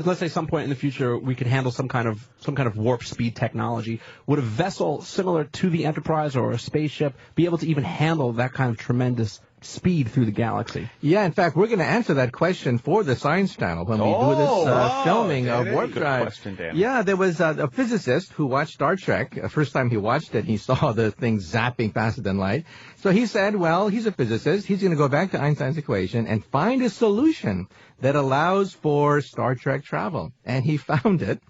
let's say some point in the future we could handle some kind of warp speed technology. Would a vessel similar to the Enterprise or a spaceship be able to even handle that kind of tremendous speed through the galaxy? Yeah, in fact, we're going to answer that question for the Science Channel when we do this filming of Warp Drive. Question, Dan. Yeah, there was a physicist who watched Star Trek. First time he watched it, he saw the thing zapping faster than light. So he said, well, he's a physicist. He's going to go back to Einstein's equation and find a solution that allows for Star Trek travel. And he found it.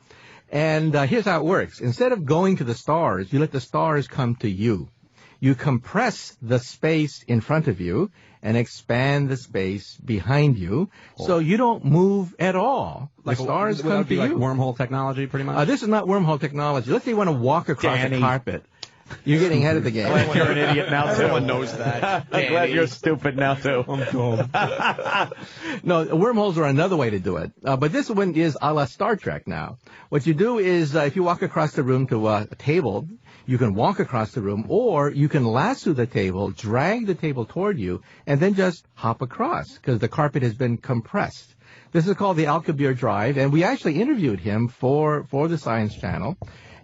And here's how it works. Instead of going to the stars, you let the stars come to you. You compress the space in front of you and expand the space behind you, so you don't move at all. The stars come to you. Like wormhole technology, pretty much? This is not wormhole technology. Let's say you want to walk across a carpet. You're getting ahead of the game. Glad you're an idiot now, too. Everyone knows that. I'm glad you're stupid now, too. I'm dumb. No, wormholes are another way to do it. But this one is a la Star Trek now. What you do is, if you walk across the room to a table, you can walk across the room, or you can lasso the table, drag the table toward you, and then just hop across, because the carpet has been compressed. This is called the Alcubierre Drive, and we actually interviewed him for the Science Channel.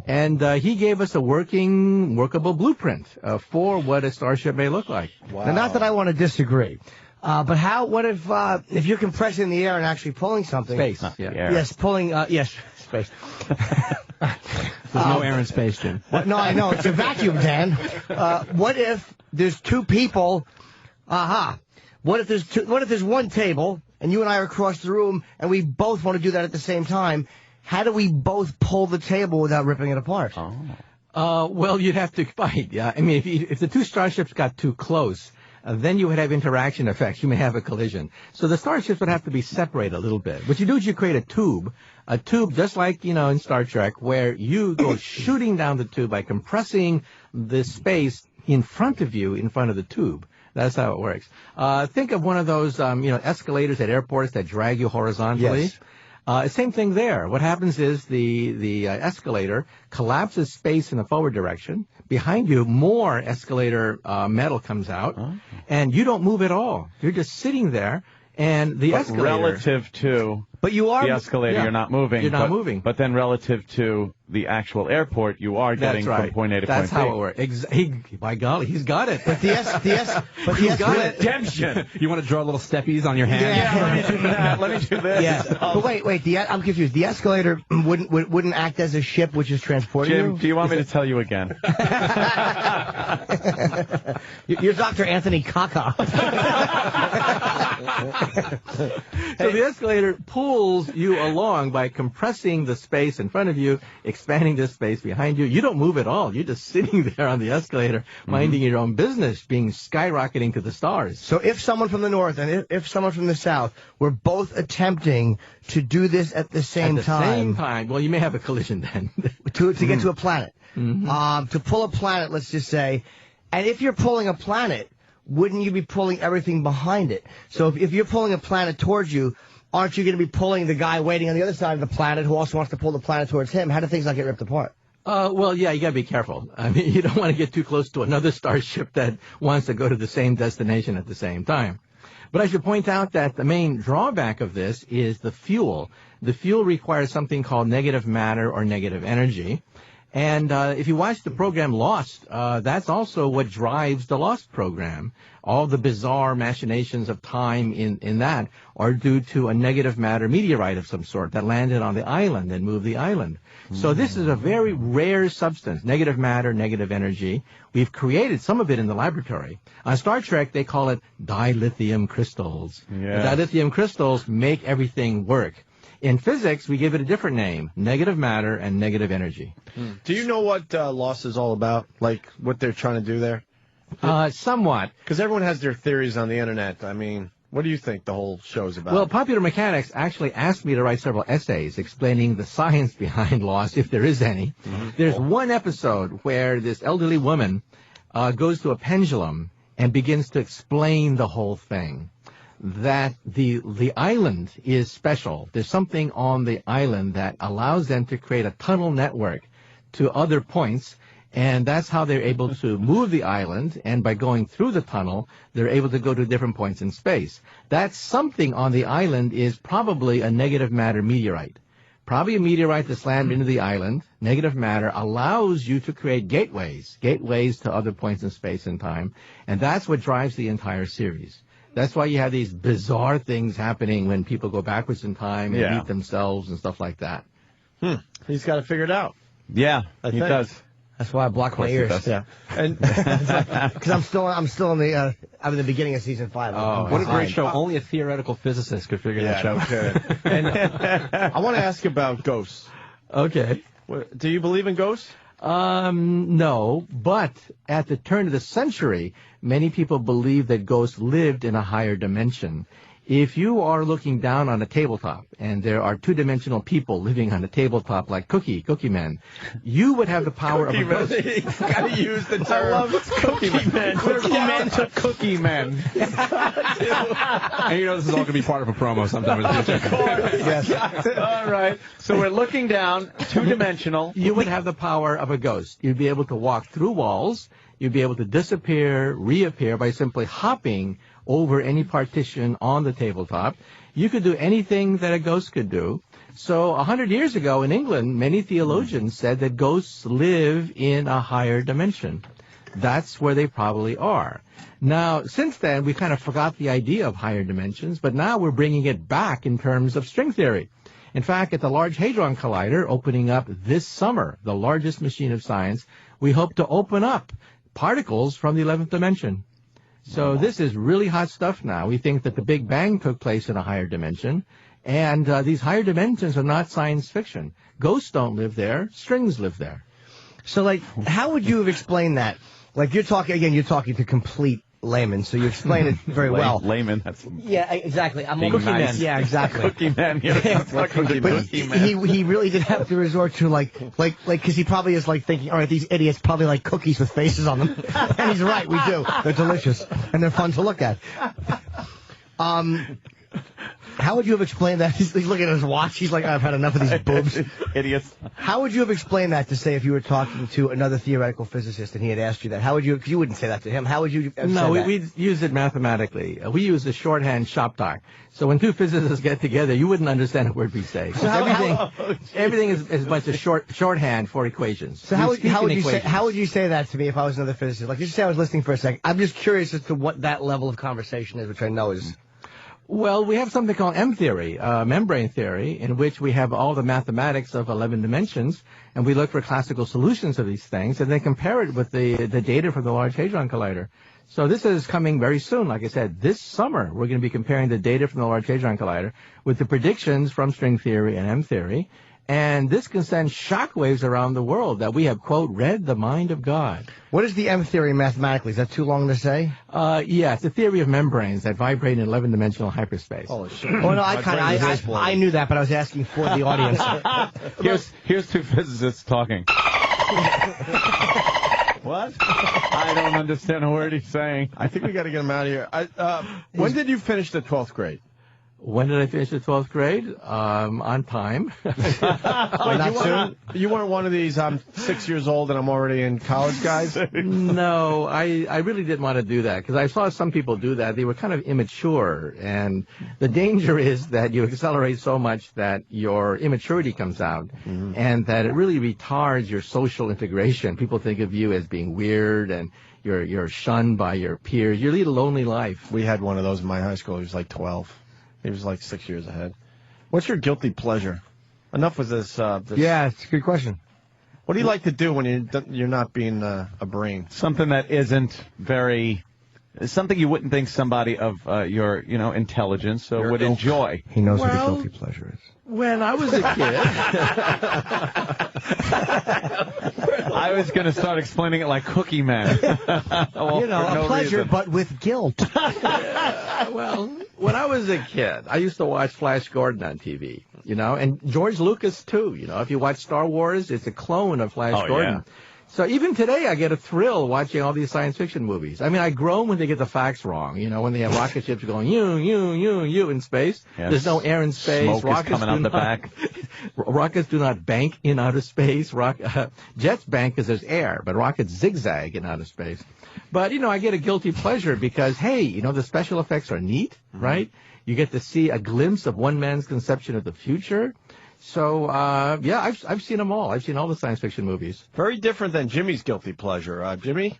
And he gave us a workable blueprint for what a starship may look like. Wow. Now, not that I want to disagree, but what if you're compressing the air and actually pulling something? Space. Yeah. Yes, pulling. Yes, space. There's no air in space, Jim. No, I know it's a vacuum, Dan. What if there's two people? What if there's one table and you and I are across the room and we both want to do that at the same time? How do we both pull the table without ripping it apart? Well, you'd have to fight. Yeah, I mean, if the two starships got too close, then you would have interaction effects. You may have a collision. So the starships would have to be separated a little bit. What you do is you create a tube just like, in Star Trek, where you go shooting down the tube by compressing the space in front of you, in front of the tube. That's how it works. Think of one of those, escalators at airports that drag you horizontally. Yes. Same thing there. What happens is the escalator collapses space in the forward direction. Behind you, more escalator metal comes out, and you don't move at all. You're just sitting there, and the escalator... relative to But you are the escalator, you're not moving. You're not moving. But then relative to the actual airport, you are getting from point A to That's point B. how it works. By golly, he's got it. But he's got it. Redemption. You want to draw little steppies on your hand? Yeah, let me do that. Let me do this. Yeah. But wait. I'm confused. The escalator wouldn't act as a ship which is transporting Jim, you? do you want me to tell you again? You're Dr. Anthony Kaka. So the escalator pulls you along by compressing the space in front of you, expanding the space behind you. You don't move at all. You're just sitting there on the escalator, minding your own business, being skyrocketing to the stars. So if someone from the north and if someone from the south were both attempting to do this at the same time, well, you may have a collision then. to get to a planet, to pull a planet, let's just say, and if you're pulling a planet, wouldn't you be pulling everything behind it? So if you're pulling a planet towards you, aren't you going to be pulling the guy waiting on the other side of the planet who also wants to pull the planet towards him? How do things not get ripped apart? Well, yeah, you got to be careful. I mean, you don't want to get too close to another starship that wants to go to the same destination at the same time. But I should point out that the main drawback of this is the fuel. The fuel requires something called negative matter or negative energy. And if you watch the program Lost, that's also what drives the Lost program. All the bizarre machinations of time in that are due to a negative matter meteorite of some sort that landed on the island and moved the island. So this is a very rare substance, negative matter, negative energy. We've created some of it in the laboratory. On Star Trek, they call it dilithium crystals. Yeah. The dilithium crystals make everything work. In physics, we give it a different name, negative matter and negative energy. Do you know what Lost is all about? Like, what they're trying to do there? Somewhat. Because everyone has their theories on the internet. I mean, what do you think the whole show's about? Well, Popular Mechanics actually asked me to write several essays explaining the science behind Lost, if there is any. There's one episode where this elderly woman goes to a pendulum and begins to explain the whole thing. That the island is special. There's something on the island that allows them to create a tunnel network to other points, and that's how they're able to move the island, and by going through the tunnel, they're able to go to different points in space. That something on the island is probably a negative matter meteorite. Probably a meteorite that's landed into the island. Negative matter allows you to create gateways to other points in space and time, and that's what drives the entire series. That's why you have these bizarre things happening when people go backwards in time and meet themselves and stuff like that. He's got to figure it out. Yeah, he does. That's why I block my ears. Yeah, and because I'm still in the I'm in the beginning of season 5. Oh, what a great show! Only a theoretical physicist could figure that out. And I want to ask about ghosts. Okay. Do you believe in ghosts? No, but at the turn of the century, many people believed that ghosts lived in a higher dimension. If you are looking down on a tabletop and there are two-dimensional people living on a tabletop like Cookie Men, you would have the power of a ghost. You gotta use the term. I love Cookie Men. Cookie Men. And you know this is all going to be part of a promo sometime in the future. Yes. All right. So we're looking down, two-dimensional. You would have the power of a ghost. You'd be able to walk through walls. You'd be able to disappear, reappear by simply hopping over any partition on the tabletop. You could do anything that a ghost could do. So 100 years ago in England, many theologians said that ghosts live in a higher dimension. That's where they probably are. Now, since then, we kind of forgot the idea of higher dimensions, but now we're bringing it back in terms of string theory. In fact, at the Large Hadron Collider, opening up this summer, the largest machine of science, we hope to open up particles from the 11th dimension. So this is really hot stuff now. We think that the Big Bang took place in a higher dimension, and these higher dimensions are not science fiction. Ghosts don't live there. Strings live there. So, like, how would you have explained that? Like, you're talking to complete layman, so you explain it very well. Layman, that's... Yeah, exactly. I'm a Being Cookie nice. Man. Yeah, exactly. Cookie Man, yeah. But he really did have to resort to, because he probably is, like, thinking, all right, these idiots probably like cookies with faces on them. And he's right, we do. They're delicious, and they're fun to look at. How would you have explained that? He's looking at his watch. He's like, I've had enough of these boobs. Idiots. How would you have explained that to say if you were talking to another theoretical physicist and he had asked you that? How would you, because you wouldn't say that to him. How would you have said that? We'd use it mathematically. We use the shorthand shop talk. So when two physicists get together, you wouldn't understand a word we say. So everything is a bunch of shorthand for equations. So how would you say that to me if I was another physicist? Like, just say I was listening for a second. I'm just curious as to what that level of conversation is, which I know is... Well, we have something called M-theory, membrane theory, in which we have all the mathematics of 11 dimensions, and we look for classical solutions of these things, and then compare it with the data from the Large Hadron Collider. So this is coming very soon. Like I said, this summer, we're going to be comparing the data from the Large Hadron Collider with the predictions from string theory and M-theory, and this can send shockwaves around the world that we have, quote, read the mind of God. What is the M-theory mathematically? Is that too long to say? Yeah, it's a theory of membranes that vibrate in 11-dimensional hyperspace. Oh, shit. Oh, no, I knew that, but I was asking for the audience. Here's two physicists talking. What? I don't understand a word he's saying. I think we got to get him out of here. When did you finish the 12th grade? When did I finish the 12th grade? On time. You weren't one of these, I'm 6 years old and I'm already in college guys? No, I really didn't want to do that because I saw some people do that. They were kind of immature. And the danger is that you accelerate so much that your immaturity comes out and that it really retards your social integration. People think of you as being weird and you're shunned by your peers. You lead a lonely life. We had one of those in my high school. He was like 12. He was like 6 years ahead. What's your guilty pleasure? Enough with this. Yeah, it's a good question. What do you like to do when you're not being a brain? Something that isn't very... Something you wouldn't think somebody of your, intelligence would enjoy. He knows what a guilty pleasure is. When I was a kid... I was going to start explaining it like Cookie Man. A pleasure, but with guilt. Well, when I was a kid, I used to watch Flash Gordon on TV, and George Lucas, too. If you watch Star Wars, it's a clone of Flash Gordon. Yeah. So even today, I get a thrill watching all these science fiction movies. I mean, I groan when they get the facts wrong. When they have rocket ships going, you in space. Yes. There's no air in space. Smoke rockets is coming out the back. Rockets do not bank in outer space. Jets bank because there's air, but rockets zigzag in outer space. But, I get a guilty pleasure because, hey, the special effects are neat, right? You get to see a glimpse of one man's conception of the future. So, I've seen them all. I've seen all the science fiction movies. Very different than Jimmy's guilty pleasure. Jimmy?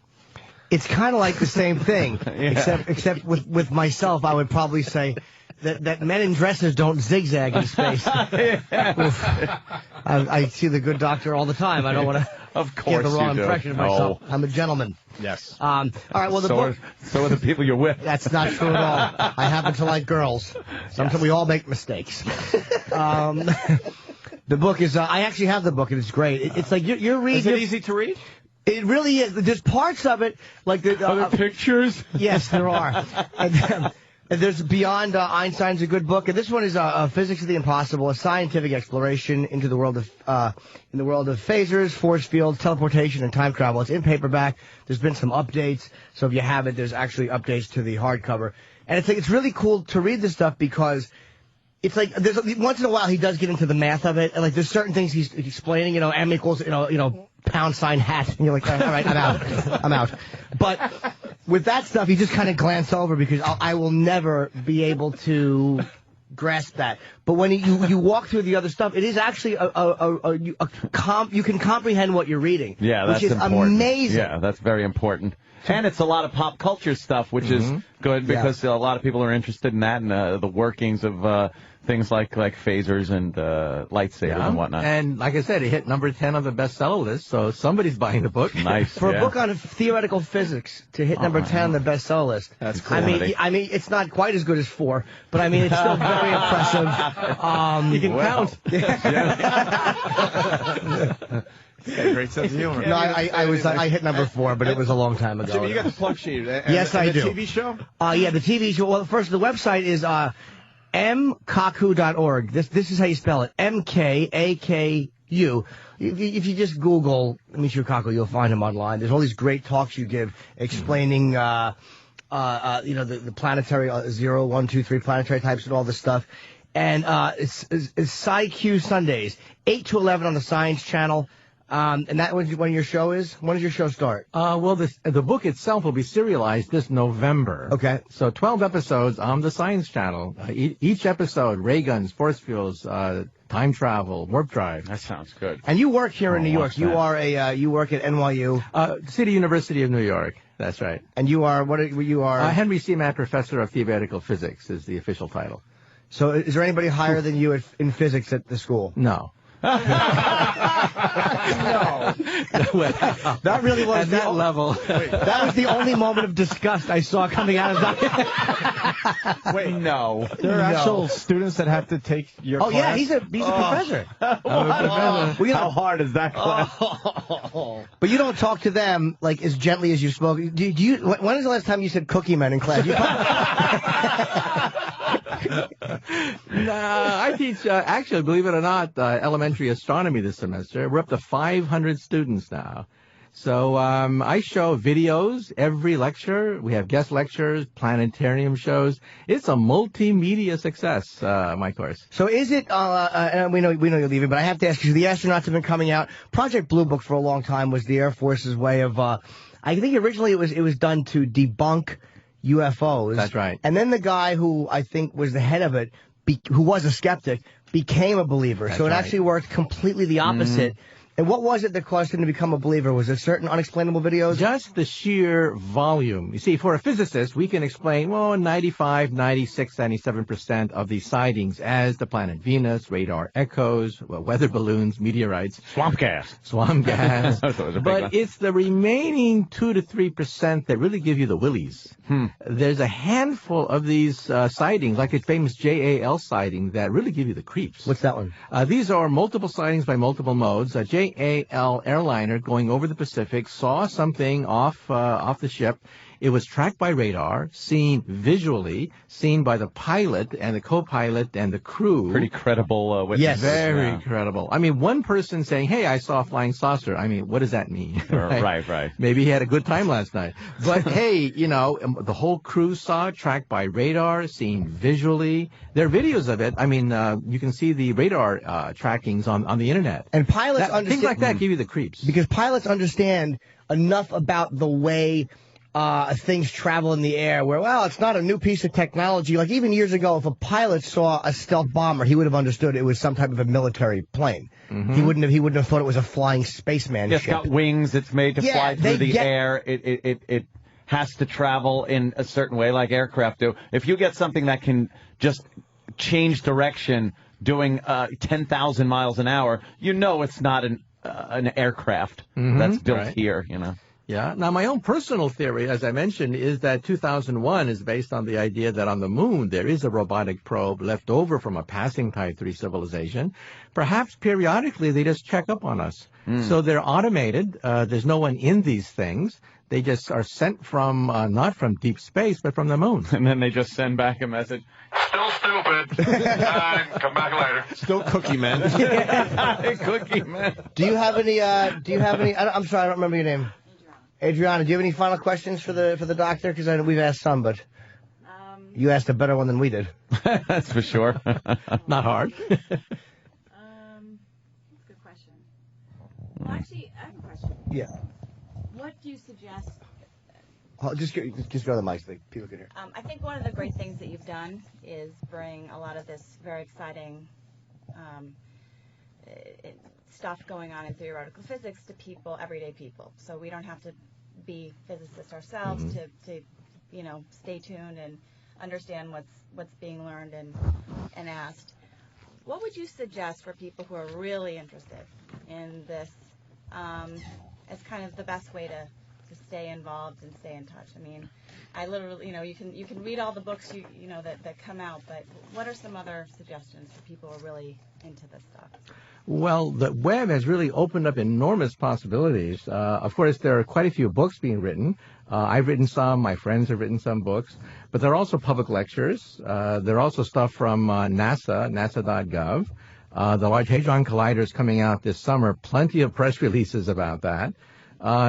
It's kind of like the same thing, except with myself, I would probably say that men in dresses don't zigzag in space. I see The Good Doctor all the time. I don't want to give the wrong impression of myself. I'm a gentleman. Yes. All right, well, so are the people you're with. That's not true at all. I happen to like girls. Sometimes we all make mistakes. The book is, I actually have the book, and it's great. It's like you're reading. Is it easy to read? It really is. There's parts of it, like the... Are there pictures? Yes, there are. And there's Beyond Einstein's a good book, and this one is Physics of the Impossible, a scientific exploration into the world of in the world of phasers, force fields, teleportation, and time travel. It's in paperback. There's been some updates, so if you have it, there's actually updates to the hardcover. And it's really cool to read this stuff because it's like there's once in a while he does get into the math of it, and like there's certain things he's explaining, M equals pound sign hat, and you're like, all right, I'm out. But with that stuff, you just kind of glance over because I will never be able to grasp that. But when you walk through the other stuff, it is actually you can comprehend what you're reading. Yeah, that's which is important. Amazing. Yeah, that's very important. And it's a lot of pop culture stuff, which is good because a lot of people are interested in that and the workings of things like phasers and lightsabers and whatnot. And like I said, it hit number 10 on the bestseller list, so somebody's buying the book. Nice. For a book on theoretical physics to hit number 10 on the bestseller list. That's cool. I mean, it's not quite as good as 4, but I mean, it's still very impressive. You can count. Great sense of humor. No, I hit number 4, but it was a long time ago. Jimmy, you got the plug sheet. Yes, I do. The TV show? Yeah, the TV show. Well, first, the website is mkaku.org. This is how you spell it. MKAKU. If you just Google Michio Kaku, you'll find him online. There's all these great talks you give explaining, the planetary 0, 1, 2, 3 planetary types and all this stuff. And it's Sci-Q Sundays, 8 to 11 on the Science Channel. And that was when your show is? When does your show start? Well, the book itself will be serialized this November. Okay. So 12 episodes on the Science Channel. Each episode, ray guns, force fields, time travel, warp drive. That sounds good. And you work here in New York. You are you work at NYU. City University of New York. That's right. And you are, you are? Henry C. Mann Professor of Theoretical Physics is the official title. So is there anybody higher than you in physics at the school? No. No. That really was at that level. That was the only moment of disgust I saw coming out of that. Wait, no. There are actual students that have to take your class? Yeah, he's a professor. How hard is that class? But you don't talk to them like as gently as you spoke. Do you? When is the last time you said cookie man in class? I teach, actually, believe it or not, elementary astronomy this semester. We're up to 500 students now. So I show videos every lecture. We have guest lectures, planetarium shows. It's a multimedia success, my course. So is it, and we know you're leaving, but I have to ask you, the astronauts have been coming out. Project Blue Book for a long time was the Air Force's way of, I think originally it was done to debunk UFOs. That's right. And then the guy who I think was the head of it, who was a skeptic, became a believer. That's so it right. actually worked completely the opposite. And what was it that caused him to become a believer? Was it certain unexplainable videos? Just the sheer volume. You see, for a physicist, we can explain, 95, 96, 97% of these sightings as the planet Venus, radar echoes, weather balloons, meteorites. Swamp gas. But it's the remaining 2 to 3% that really give you the willies. There's a handful of these sightings, like a famous JAL sighting, that really give you the creeps. What's that one? These are multiple sightings by multiple modes. JAL airliner going over the Pacific saw something off the ship. It was tracked by radar, seen visually, seen by the pilot and the co-pilot and the crew. Pretty credible witness. Yes, very credible. I mean, one person saying, "Hey, I saw a flying saucer." I mean, what does that mean? Right. Maybe he had a good time last night. But hey, the whole crew saw it, tracked by radar, seen visually. There are videos of it. I mean, you can see the radar trackings on the internet. And pilots understand things like that give you the creeps because pilots understand enough about the way things travel in the air where, it's not a new piece of technology. Like even years ago, if a pilot saw a stealth bomber, he would have understood it was some type of a military plane. He wouldn't have thought it was a flying spaceman ship. It's got wings. It's made to fly through the air. It has to travel in a certain way like aircraft do. If you get something that can just change direction doing 10,000 miles an hour, it's not an aircraft that's built here, Yeah. Now, my own personal theory, as I mentioned, is that 2001 is based on the idea that on the moon there is a robotic probe left over from a passing Type 3 civilization. Perhaps periodically they just check up on us. So they're automated. There's no one in these things. They just are sent from, not from deep space, but from the moon. And then they just send back a message. Still stupid. Come back later. Still Cookie Man. Cookie Man. Do you have any, I'm sorry, I don't remember your name. Adriana, do you have any final questions for the doctor? Because I know we've asked some, but you asked a better one than we did. That's for sure. Not hard. That's a good question. Well, actually, I have a question. Yeah. What do you suggest? Just go to the mic so people can hear. I think one of the great things that you've done is bring a lot of this very exciting stuff going on in theoretical physics to people, everyday people. So we don't have to be physicists ourselves to stay tuned and understand what's being learned and asked. What would you suggest for people who are really interested in this as kind of the best way to stay involved and stay in touch? I mean, I literally, you can read all the books that come out, but what are some other suggestions for people who are really into this stuff? Well, the web has really opened up enormous possibilities. Of course, there are quite a few books being written. I've written some. My friends have written some books. But there are also public lectures. There are also stuff from NASA, nasa.gov. The Large Hadron Collider is coming out this summer. Plenty of press releases about that.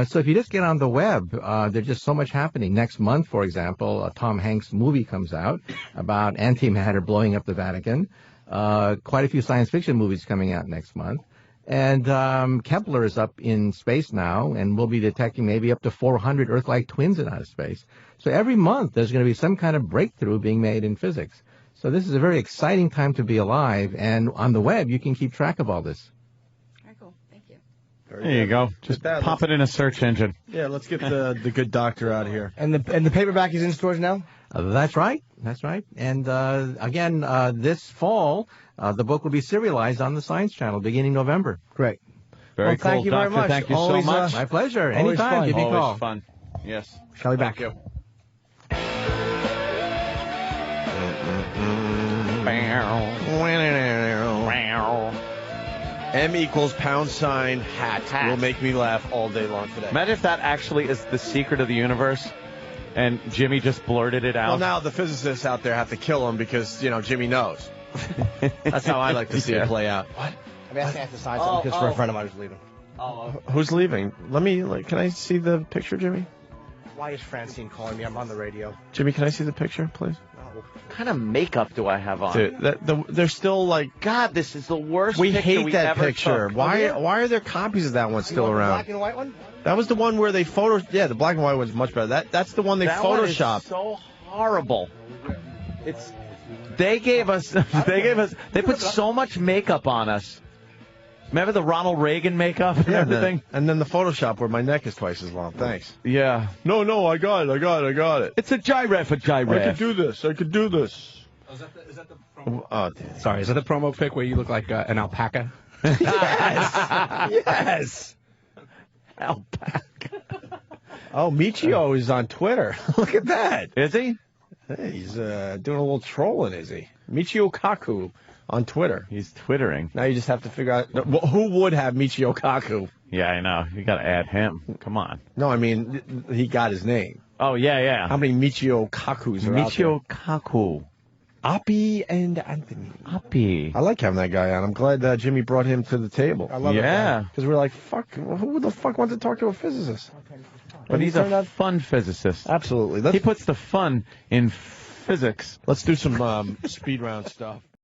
So if you just get on the web, there's just so much happening. Next month, for example, a Tom Hanks movie comes out about antimatter blowing up the Vatican. Quite a few science fiction movies coming out next month. And Kepler is up in space now, and we'll be detecting maybe up to 400 Earth-like twins in outer space. So every month there's going to be some kind of breakthrough being made in physics. So this is a very exciting time to be alive, and on the web you can keep track of all this. Very cool. Thank you. There you go. Just pop it in a search engine. Yeah, let's get the good doctor out of here. And the paperback is in stores now? That's right. And again, this fall, the book will be serialized on the Science Channel beginning November. Great. Very cool, thank you Doctor. very much. Thank you Always, so much. My pleasure. Always Anytime. fun. Give me a call. Always fun. Yes. Shall we back? Thank you. M equals # hat will make me laugh all day long today. Imagine if that actually is the secret of the universe, and Jimmy just blurted it out. Well, now the physicists out there have to kill him because, Jimmy knows. That's how I like to see it play out. What? I'm asking to sign something just for a friend of mine who's leaving. Who's leaving? Can I see the picture, Jimmy? Why is Francine calling me? I'm on the radio. Jimmy, can I see the picture, please? What kind of makeup do I have on? Dude, they're still like... God, this is the worst we picture hate we that ever picture. took. Why are there copies of that one still around? The black and white one? That was the one where they the black and white one's much better. That's the one they photoshopped. One is so horrible. They put so much makeup on us. Remember the Ronald Reagan makeup and everything? And then the Photoshop where my neck is twice as long. Thanks. Yeah. No, I got it. It's a gyraf. I could do this. Oh, is that the promo? Sorry, is that the promo pic where you look like an alpaca? Yes. Alpaca. Oh, Michio is on Twitter. Look at that. Is he? Hey, he's doing a little trolling, is he? Michio Kaku on Twitter. He's twittering. Now you just have to figure out who would have Michio Kaku. Yeah, I know. You got to add him. Come on. No, I mean he got his name. Oh yeah. How many Michio Kakus are out there? Michio Kaku. Opie and Anthony. Opie. I like having that guy on. I'm glad Jimmy brought him to the table. I love it. Yeah. Because we're like, fuck, who the fuck wants to talk to a physicist? But he's a fun physicist. Absolutely. He puts the fun in physics. Let's do some speed round stuff.